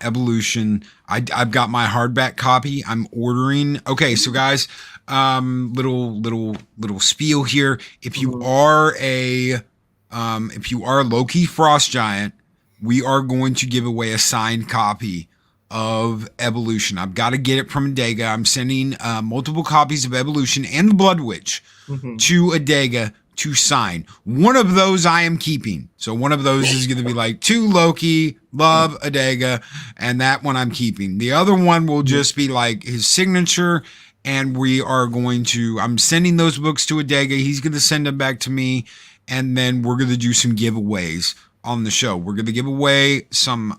Evolution. I've got my hardback copy. I'm ordering. Okay, so guys, little spiel here. If you are a Loki Frost Giant, we are going to give away a signed copy of Evolution. I've got to get it from Adega. I'm sending multiple copies of Evolution and the Blood Witch to Adega to sign. One of those I am keeping. So one of those is going to be like to Loki, love Adega, and that one I'm keeping. The other one will just be like his signature, and I'm sending those books to Adega. He's going to send them back to me, and then we're going to do some giveaways on the show. We're going to give away some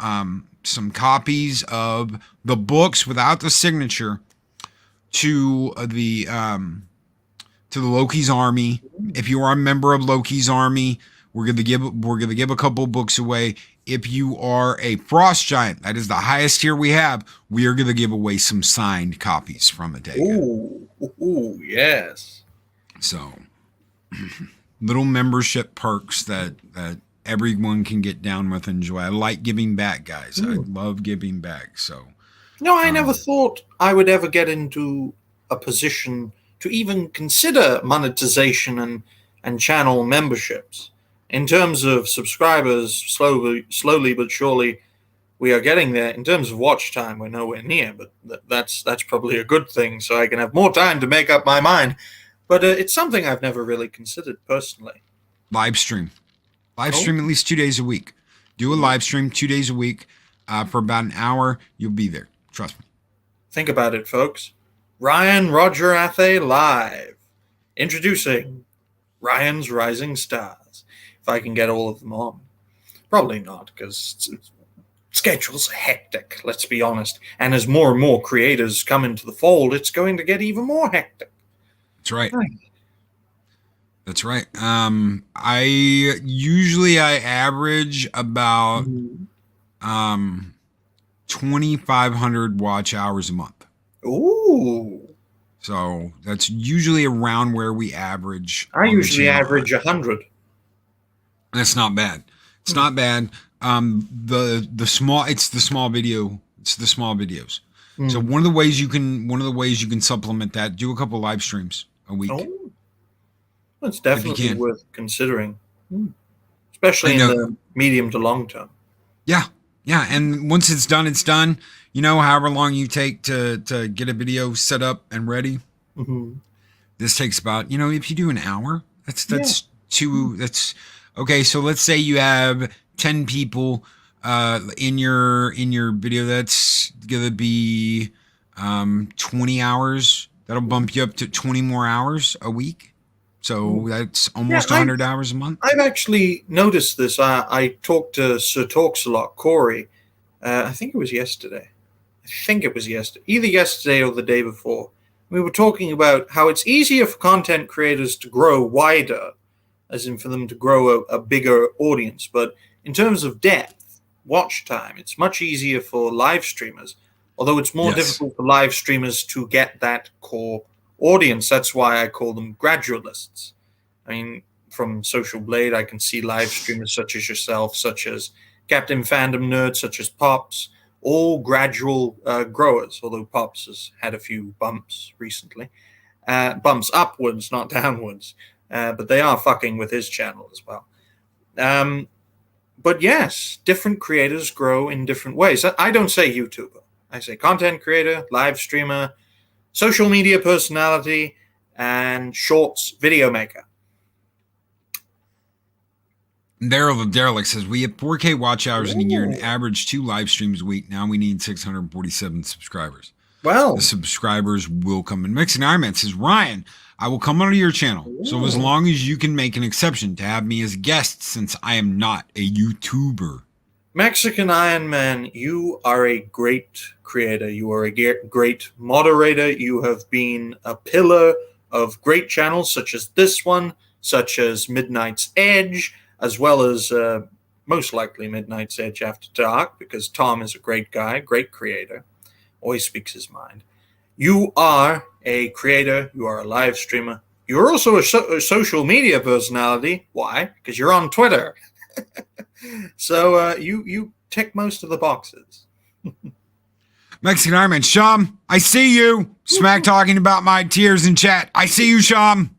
copies of the books without the signature to the Loki's Army. If you are a member of Loki's Army, we're gonna give a couple books away. If you are a Frost Giant, that is the highest tier we have, we are gonna give away some signed copies from Adega. Ooh, yes. So little membership perks that everyone can get down with and enjoy. I like giving back, guys. I love giving back. So, No, I never thought I would ever get into a position to even consider monetization and channel memberships. In terms of subscribers, slowly but surely, we are getting there. In terms of watch time, we're nowhere near, but that's probably a good thing, so I can have more time to make up my mind. But it's something I've never really considered personally. live stream at least 2 days a week. Do a live stream 2 days a week for about an hour. You'll be there. Trust me. Think about it, folks. Ryan Roger Athay live. Introducing Ryan's Rising Stars. If I can get all of them on. Probably not, because schedules are hectic, let's be honest. And as more and more creators come into the fold, it's going to get even more hectic. That's right. That's right. I average about 2,500 watch hours a month. Ooh. So that's usually around where we average. I usually average 100. That's not bad. It's not bad. The small videos. So one of the ways you can supplement that, do a couple live streams a week. Oh. That's definitely worth considering. Especially in the medium to long term. Yeah. Yeah. And once it's done, it's done. You know, however long you take to get a video set up and ready. This takes about, if you do an hour, that's okay. So let's say you have 10 people in your video. That's gonna be 20 hours. That'll bump you up to 20 more hours a week. So that's almost 100 hours a month. I've actually noticed this. I talked to Sir Talks a lot, Corey. I think it was yesterday. Either yesterday or the day before. We were talking about how it's easier for content creators to grow wider, as in for them to grow a bigger audience. But in terms of depth, watch time, it's much easier for live streamers, although it's more difficult for live streamers to get that core audience. That's why I call them gradualists. I mean, from Social Blade, I can see live streamers such as yourself, such as Captain Fandom Nerd, such as Pops, all gradual growers, although Pops has had a few bumps recently. Bumps upwards, not downwards. But they are fucking with his channel as well. But yes, different creators grow in different ways. I don't say YouTuber. I say content creator, live streamer, social media personality, and shorts video maker. Daryl the Derelict says, we have 4K watch hours in a year and average 2 live streams a week. Now we need 647 subscribers. Well, the subscribers will come in. Mixing Iron Man says, Ryan, I will come onto your channel. So as long as you can make an exception to have me as a guest, since I am not a YouTuber. Mexican Iron Man, you are a great creator. You are a great moderator. You have been a pillar of great channels such as this one, such as Midnight's Edge, as well as most likely Midnight's Edge After Dark, because Tom is a great guy, great creator, always speaks his mind. You are a creator. You are a live streamer. You're also a social media personality. Why? Because you're on Twitter. So you tick most of the boxes. Mexican Iron Man, Sham, I see you. Smack talking about my tears in chat. I see you, Sham.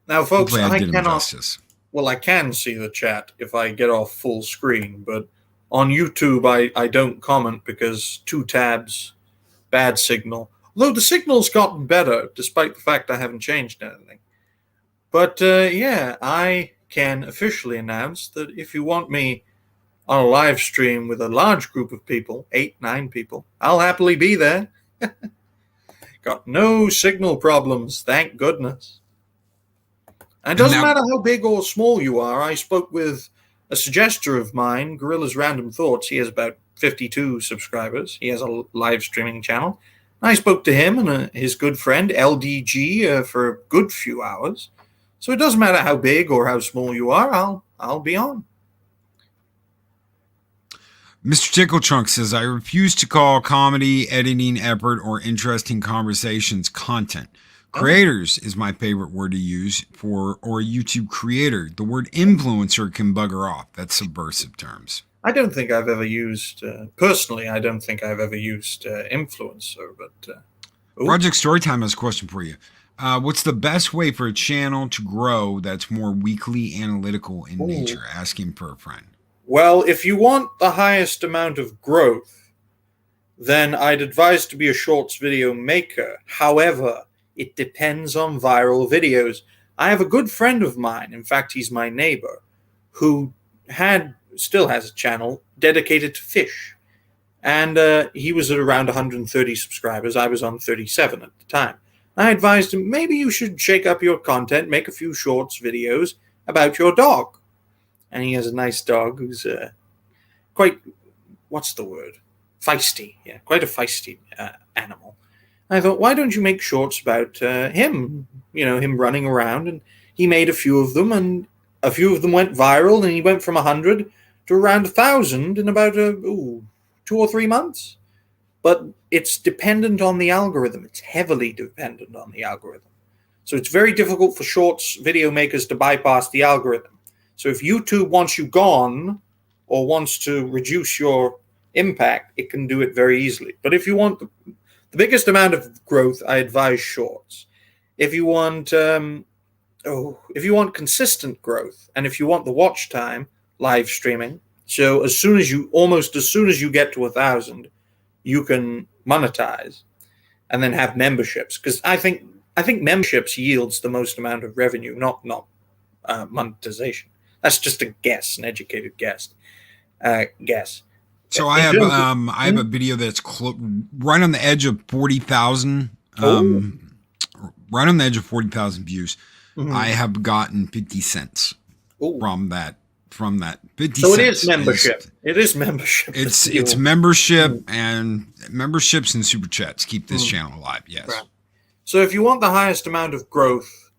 Now, folks, I cannot. justice. Well, I can see the chat if I get off full screen, but on YouTube, I don't comment because 2 tabs, bad signal. Although the signal's gotten better, despite the fact I haven't changed anything. But yeah, I can officially announce that if you want me on a live stream with a large group of people, 8, 9 people, I'll happily be there. Got no signal problems, thank goodness. And it doesn't matter how big or small you are. I spoke with a suggester of mine, Gorilla's Random Thoughts. He has about 52 subscribers. He has a live streaming channel. I spoke to him and his good friend, LDG, for a good few hours. So it doesn't matter how big or how small you are, I'll be on. Mr. Tickle Trunk says, I refuse to call comedy, editing effort, or interesting conversations content. Creators is my favorite word to use or a YouTube creator. The word influencer can bugger off. That's subversive terms. I don't think I've ever used, personally, I don't think I've ever used influencer, but... Project Storytime has a question for you. What's the best way for a channel to grow that's more weekly analytical in nature? Asking for a friend. Well, if you want the highest amount of growth, then I'd advise to be a shorts video maker. However, it depends on viral videos. I have a good friend of mine, in fact, he's my neighbor, who still has a channel dedicated to fish. And he was at around 130 subscribers. I was on 37 at the time. I advised him, maybe you should shake up your content, make a few shorts videos about your dog. And he has a nice dog who's quite, what's the word? Feisty. Yeah, quite a feisty animal. I thought, why don't you make shorts about him? You know, him running around. And he made a few of them, and a few of them went viral, and he went from 100 to around 1,000 in about 2 or 3 months. But it's dependent on the algorithm. It's heavily dependent on the algorithm. So it's very difficult for shorts video makers to bypass the algorithm. So if YouTube wants you gone or wants to reduce your impact, it can do it very easily. But if you want the biggest amount of growth, I advise shorts. If you want consistent growth, and if you want the watch time, live streaming. So almost as soon as you get to 1,000, you can monetize and then have memberships. Because I think memberships yields the most amount of revenue, not monetization. That's just a guess, an educated guess. So I have a video that's right on the edge of 40,000. Right on the edge of 40,000 views. Mm-hmm. I have gotten 50 cents from that. 50 so cents. It is membership. It is membership. It's membership and memberships and super chats keep this channel alive. Yes. Right. So if you want the highest amount of growth,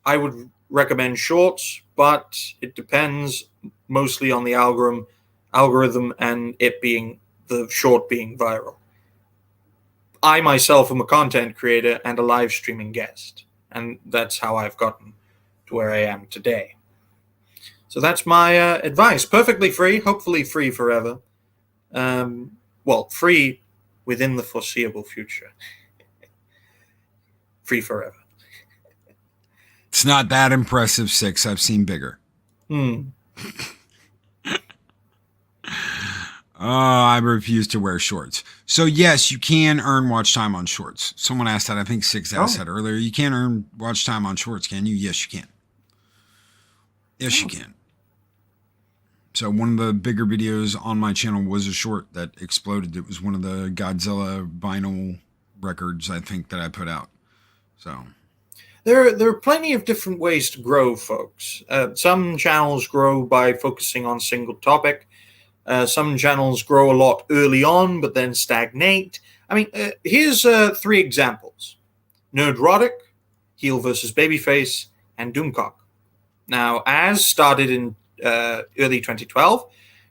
I would recommend shorts, but it depends mostly on the algorithm and it being the short being viral. I myself am a content creator and a live streaming guest, and that's how I've gotten to where I am today. So that's my advice. Perfectly free, hopefully free forever. Well, free within the foreseeable future. Free forever. It's not that impressive, 6. I've seen bigger. I refuse to wear shorts. So yes, you can earn watch time on shorts. Someone asked that. I think 6 asked that earlier. You can earn watch time on shorts, can you? Yes, you can. Yes, you can. So one of the bigger videos on my channel was a short that exploded. It was one of the Godzilla vinyl records, I think, that I put out. So there are plenty of different ways to grow, folks. Some channels grow by focusing on a single topic. Some channels grow a lot early on, but then stagnate. I mean, here's 3 examples. Nerdrotic, Heel vs. Babyface, and Doomcock. Now, Az started in early 2012.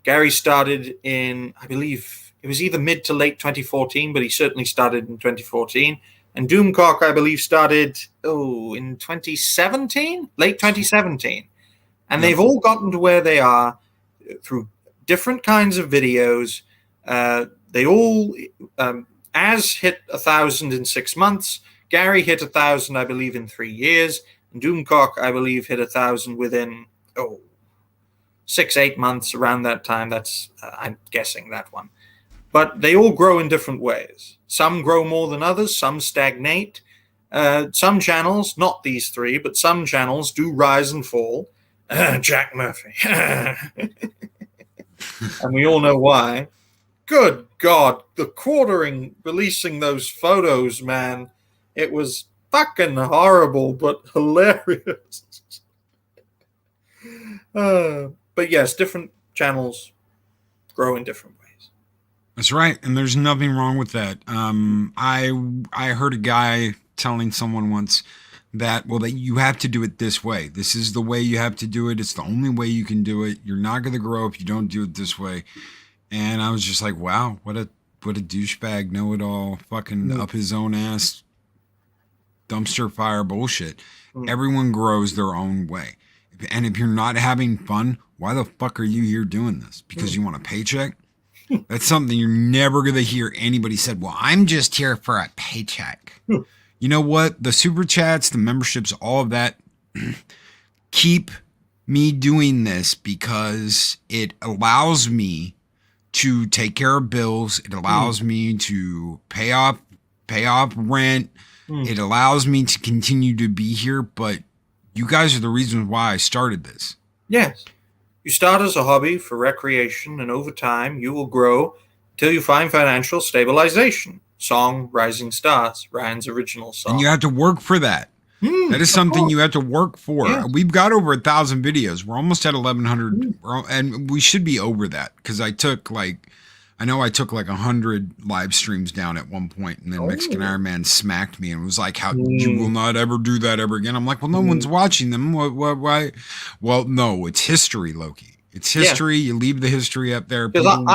Gary started in, I believe, it was either mid to late 2014, but he certainly started in 2014. And Doomcock, I believe, started, in 2017? Late 2017. And they've all gotten to where they are through different kinds of videos. They all, Az hit 1,000 in 6 months. Gary hit 1,000, I believe, in 3 years. And Doomcock, I believe, hit 1,000 within, 6-8 months, around that time. That's, I'm guessing that one. But they all grow in different ways. Some grow more than others. Some stagnate. Some channels, not these 3, but some channels do rise and fall. Jack Murphy. And we all know why. Good God, the quartering, releasing those photos, man. It was fucking horrible, but hilarious. But yes, different channels grow in different ways. That's right, and there's nothing wrong with that. I heard a guy telling someone once that you have to do it this way. This is the way you have to do it. It's the only way you can do it. You're not going to grow if you don't do it this way. And I was just like, wow, what a douchebag, know-it-all, fucking up his own ass dumpster fire bullshit. Everyone grows their own way. And if you're not having fun, why the fuck are you here doing this? Because you want a paycheck? That's something you're never going to hear anybody said, well, I'm just here for a paycheck. You know what? The super chats, the memberships, all of that, keep me doing this because it allows me to take care of bills. It allows me to pay off rent. It allows me to continue to be here. But you guys are the reason why I started this. Yes. You start as a hobby for recreation, and over time you will grow until you find financial stabilization. Song Rising Stars, Ryan's original song. And you have to work for that. That is something you have to work for. Yeah. We've got over 1,000 videos. We're almost at 1,100, and we should be over that because I took like 100 live streams down at one point, and then Mexican Iron Man smacked me and was like, "How you will not ever do that ever again." I'm like, "Well, no one's watching them. Why?" Well, no, it's history, Loki. It's history. You leave the history up there. Because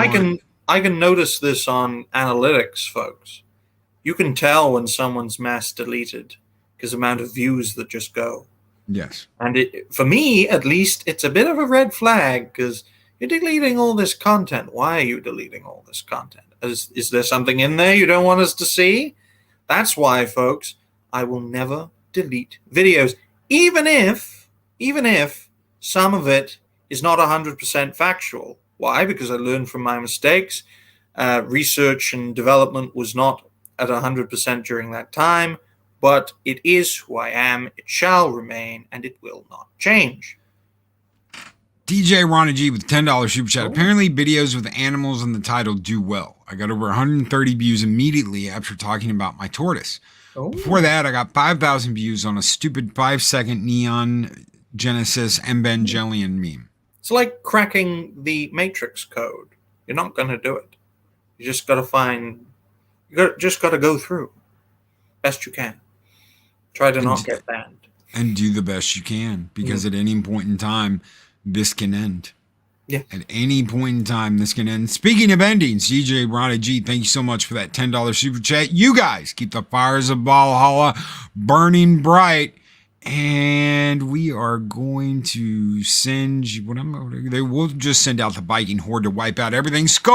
I can notice this on analytics, folks. You can tell when someone's mass deleted because the amount of views that just go. Yes. And for me, at least, it's a bit of a red flag because you're deleting all this content. Why are you deleting all this content? Is there something in there you don't want us to see? That's why, folks, I will never delete videos, even if some of it is not 100% factual. Why? Because I learned from my mistakes. Research and development was not at 100% during that time, but it is who I am. It shall remain, and it will not change. DJ Ronnie G with $10 super chat. Apparently videos with animals in the title do well. I got over 130 views immediately after talking about my tortoise. Before that, I got 5,000 views on a stupid 5-second Neon Genesis Evangelion meme. It's like cracking the Matrix code. You're not going to do it. You just got to just got to go through best you can. Try to not get banned. And do the best you can, because at any point in time, this can end. Yeah. At any point in time, this can end. Speaking of endings, DJ Ronnie G, thank you so much for that $10 super chat. You guys keep the fires of Valhalla burning bright. And we are going to send you we'll just send out the Viking horde to wipe out everything. Skull!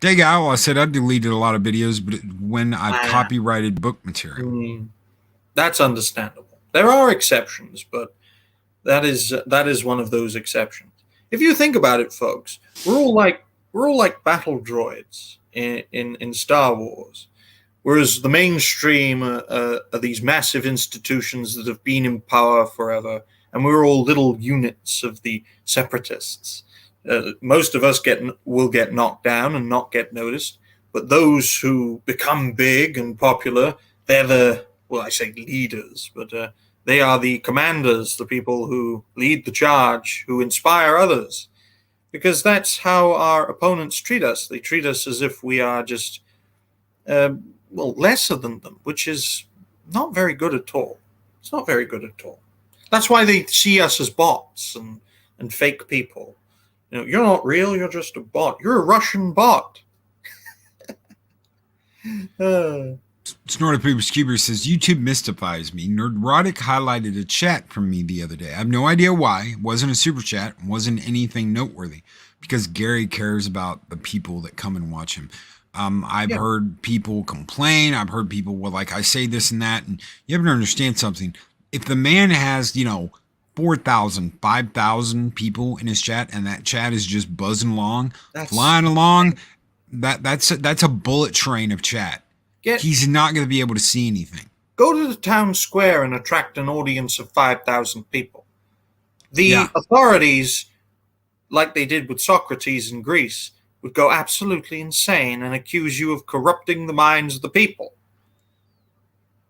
Dig out. I said I've deleted a lot of videos, but when I've copyrighted book material. That's understandable. There are exceptions, but that is one of those exceptions. If you think about it, folks, we're all like battle droids in Star Wars, whereas the mainstream are these massive institutions that have been in power forever, and we're all little units of the separatists. Most of us will get knocked down and not get noticed, but those who become big and popular, they're I say leaders, but they are the commanders, the people who lead the charge, who inspire others, because that's how our opponents treat us. They treat us as if we are just, lesser than them, which is not very good at all. It's not very good at all. That's why they see us as bots and fake people. You're not real. You're just a bot. You're a Russian bot. Snorted Poopers Cuber says, YouTube mystifies me. Nerdrotic highlighted a chat from me the other day. I have no idea why. It wasn't a super chat. It wasn't anything noteworthy because Gary cares about the people that come and watch him. I've heard people complain. I've heard people, I say this and that. And you have to understand something. If the man has, 4,000, 5,000 people in his chat, and that chat is just buzzing along, flying along, that's a bullet train of chat. He's not going to be able to see anything. Go to the town square and attract an audience of 5,000 people. The authorities, like they did with Socrates in Greece, would go absolutely insane and accuse you of corrupting the minds of the people.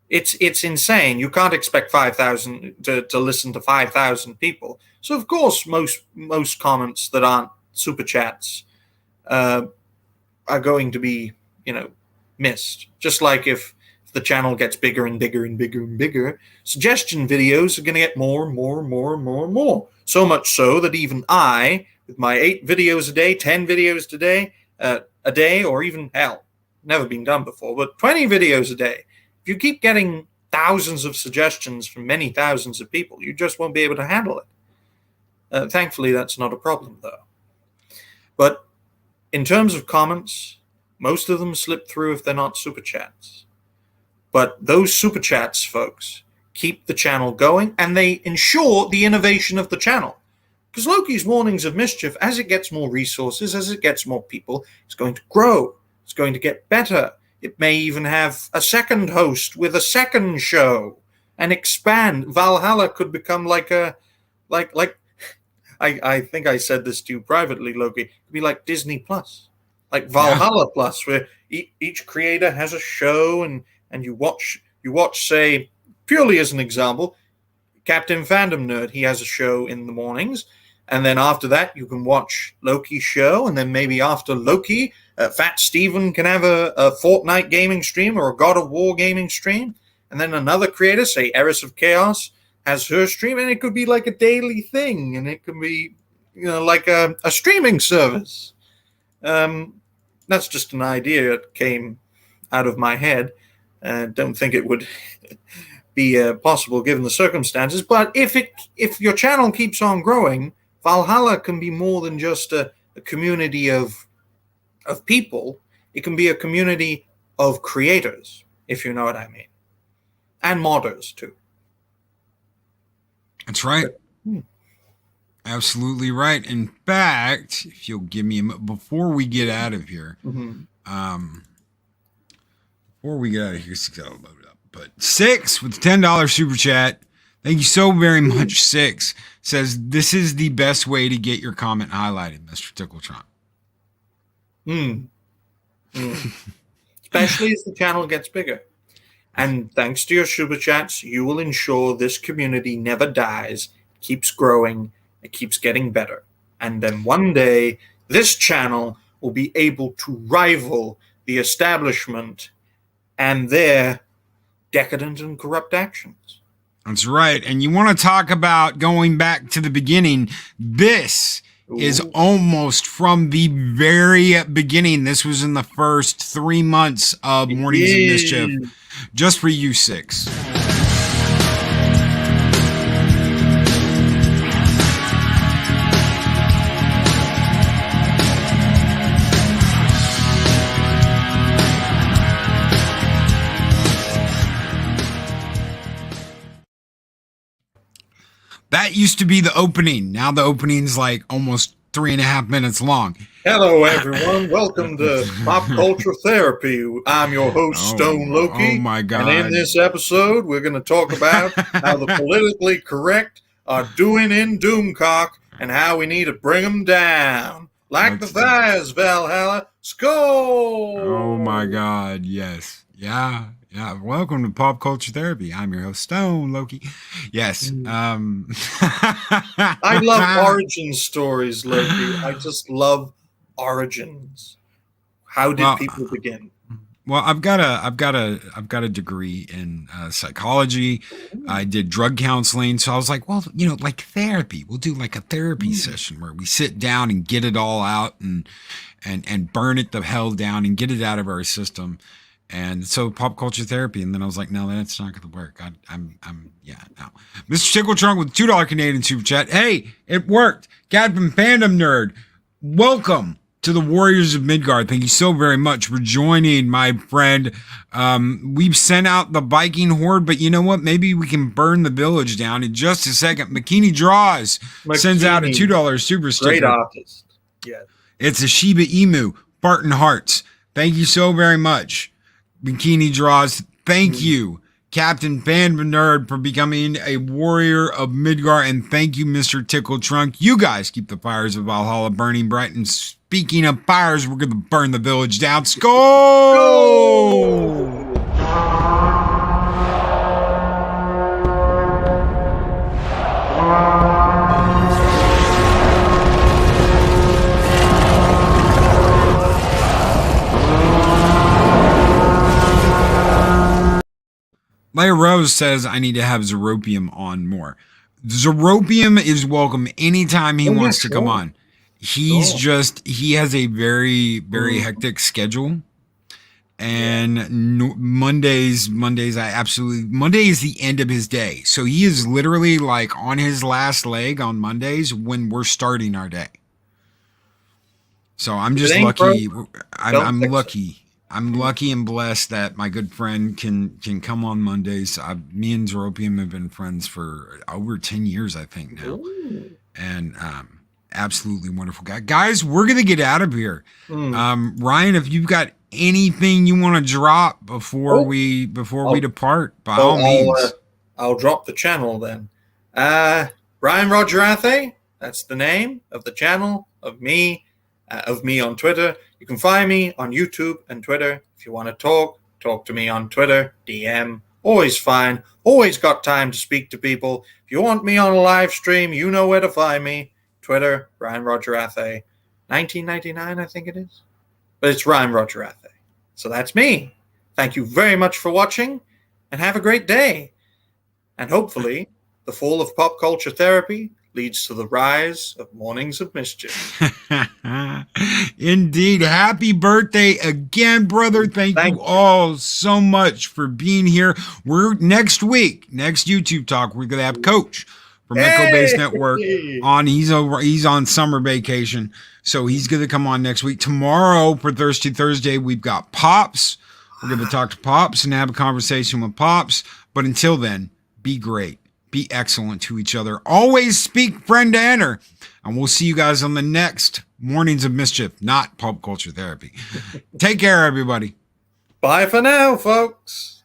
It's insane. You can't expect 5,000 to listen to 5,000 people. So of course, most comments that aren't super chats are going to be, missed. Just like if the channel gets bigger and bigger and bigger and bigger, suggestion videos are going to get more and more and more and more and more. So much so that even I, with my 8 videos a day, 10 videos a day, or even, hell, never been done before, but 20 videos a day, if you keep getting thousands of suggestions from many thousands of people, you just won't be able to handle it. Thankfully, that's not a problem, though. But in terms of comments, most of them slip through if they're not super chats. But those super chats, folks, keep the channel going, and they ensure the innovation of the channel. Because Loki's Mornings of Mischief, as it gets more resources, as it gets more people, it's going to grow. It's going to get better. It may even have a second host with a second show and expand. Valhalla could become like I think I said this to you privately, Loki. It could be like Disney Plus, like Valhalla Plus, where each creator has a show and you watch, say, purely as an example, Captain Fandom Nerd, he has a show in the mornings, and then after that you can watch Loki's show, and then maybe after Loki, Fat Steven can have a Fortnite gaming stream or a God of War gaming stream, and then another creator, say Eris of Chaos, has her stream, and it could be like a daily thing, and it could be, like a streaming service. That's just an idea that came out of my head. Don't think it would be possible given the circumstances. But if your channel keeps on growing, Valhalla can be more than just a community of people. It can be a community of creators, if you know what I mean, and modders too. That's right. Absolutely right. In fact, if you'll give me a minute before we get out of here, Six, I'll load it up. But 6 with $10 super chat. Thank you so very much. 6 says this is the best way to get your comment highlighted, Mr. Tickletron. Especially as the channel gets bigger. And thanks to your super chats, you will ensure this community never dies, keeps growing, it keeps getting better. And then one day, this channel will be able to rival the establishment and their decadent and corrupt actions. That's right. And you want to talk about going back to the beginning. This is almost from the very beginning. This was in the first 3 months of Mornings of Mischief. Just for you, 6. That used to be the opening. Now the opening's like almost 3.5 minutes long. Hello, everyone. Welcome to Pop Culture Therapy. I'm your host, Stone Loki. Oh, my God. And in this episode, we're going to talk about how the politically correct are doing in Doomcock and how we need to bring them down. Like the fires, Valhalla. Skull! Oh, my God. Yes. Yeah. Welcome to Pop Culture Therapy. I'm your host, Stone Loki. Yes. I love origin stories, Loki. I just love origins. How did people begin? Well, I've got a degree in psychology. I did drug counseling, so I was like, well, like therapy. We'll do like a therapy session where we sit down and get it all out and burn it the hell down and get it out of our system. And so pop culture therapy. And then I was like, no, that's not going to work. No. Mr. Tickletrunk with $2 Canadian super chat. Hey, it worked. Captain Fandom Nerd, welcome to the Warriors of Midgard. Thank you so very much for joining, my friend. We've sent out the Viking horde, but you know what? Maybe we can burn the village down in just a second. Bikini Draws sends out a $2 super sticker. Great artist. Yeah. It's a Shiba Emu, Barton Hearts. Thank you so very much. Bikini Draws, thank you, Captain Fandom Nerd, for becoming a Warrior of Midgard, and thank you, Mr. Tickletrunk. You guys keep the fires of Valhalla burning bright, and speaking of fires, we're going to burn the village down. Skull! Leia Rose says I need to have Zeropium on more. Zeropium is welcome anytime he wants to come on. He's he has a very, very hectic schedule. And Monday is the end of his day. So he is literally like on his last leg on Mondays when we're starting our day. So I'm just lucky. I'm lucky. I'm lucky and blessed that my good friend can come on Mondays. Me and Zeropium have been friends for over 10 years, I think now. Ooh. And absolutely wonderful guy. Guys, we're going to get out of here. Ryan, if you've got anything you want to drop before we depart, by all means. I'll drop the channel then. Ryan Roger Athay, that's the name of the channel, of me on Twitter. You can find me on YouTube and Twitter. If you want to talk to me on Twitter, DM. Always fine. Always got time to speak to people. If you want me on a live stream, you know where to find me. Twitter, Ryan Roger Athay. 1999, I think it is. But it's Ryan Roger Athay. So that's me. Thank you very much for watching, and have a great day. And hopefully, the fall of pop culture therapy leads to the rise of Mornings of Mischief. Indeed. Happy birthday again, brother. Thank you all so much for being here. We're next YouTube talk, we're going to have Coach from Echo Base Network on. He's on summer vacation, so he's going to come on next week. Tomorrow for Thirsty Thursday, we've got Pops. We're going to talk to Pops and have a conversation with Pops. But until then, be great. Be excellent to each other. Always speak friend to enter. And we'll see you guys on the next Mornings of Mischief, not Pop Culture Therapy. Take care, everybody. Bye for now, folks.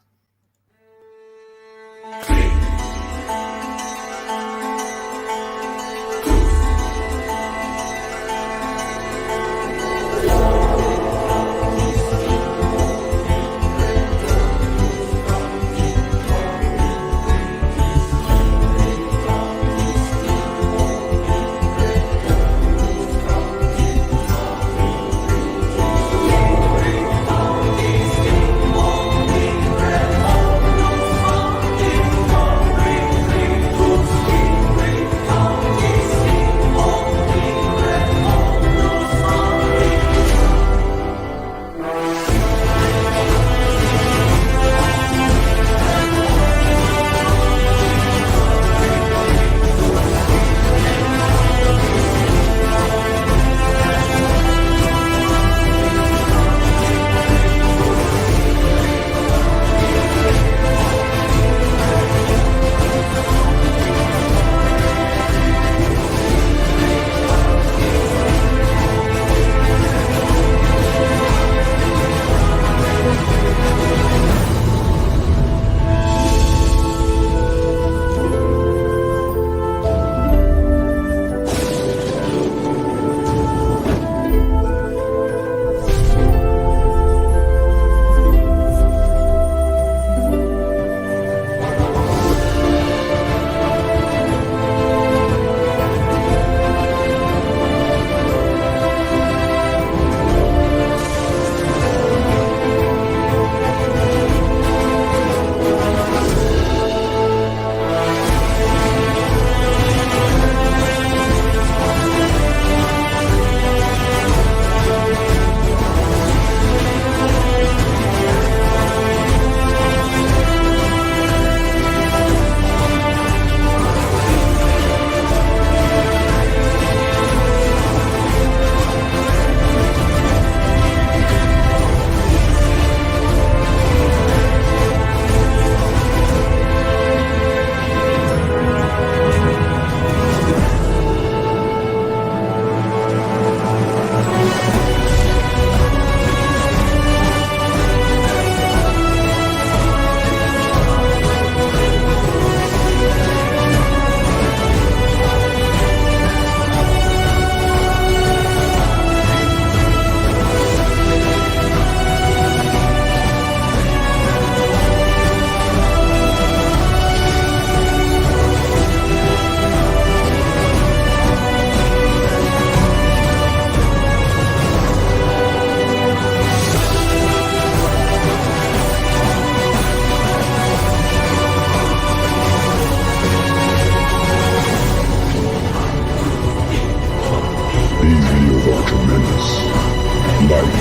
like,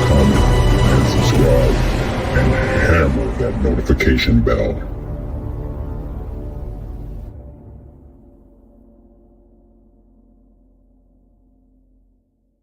comment, and subscribe, and hammer that notification bell.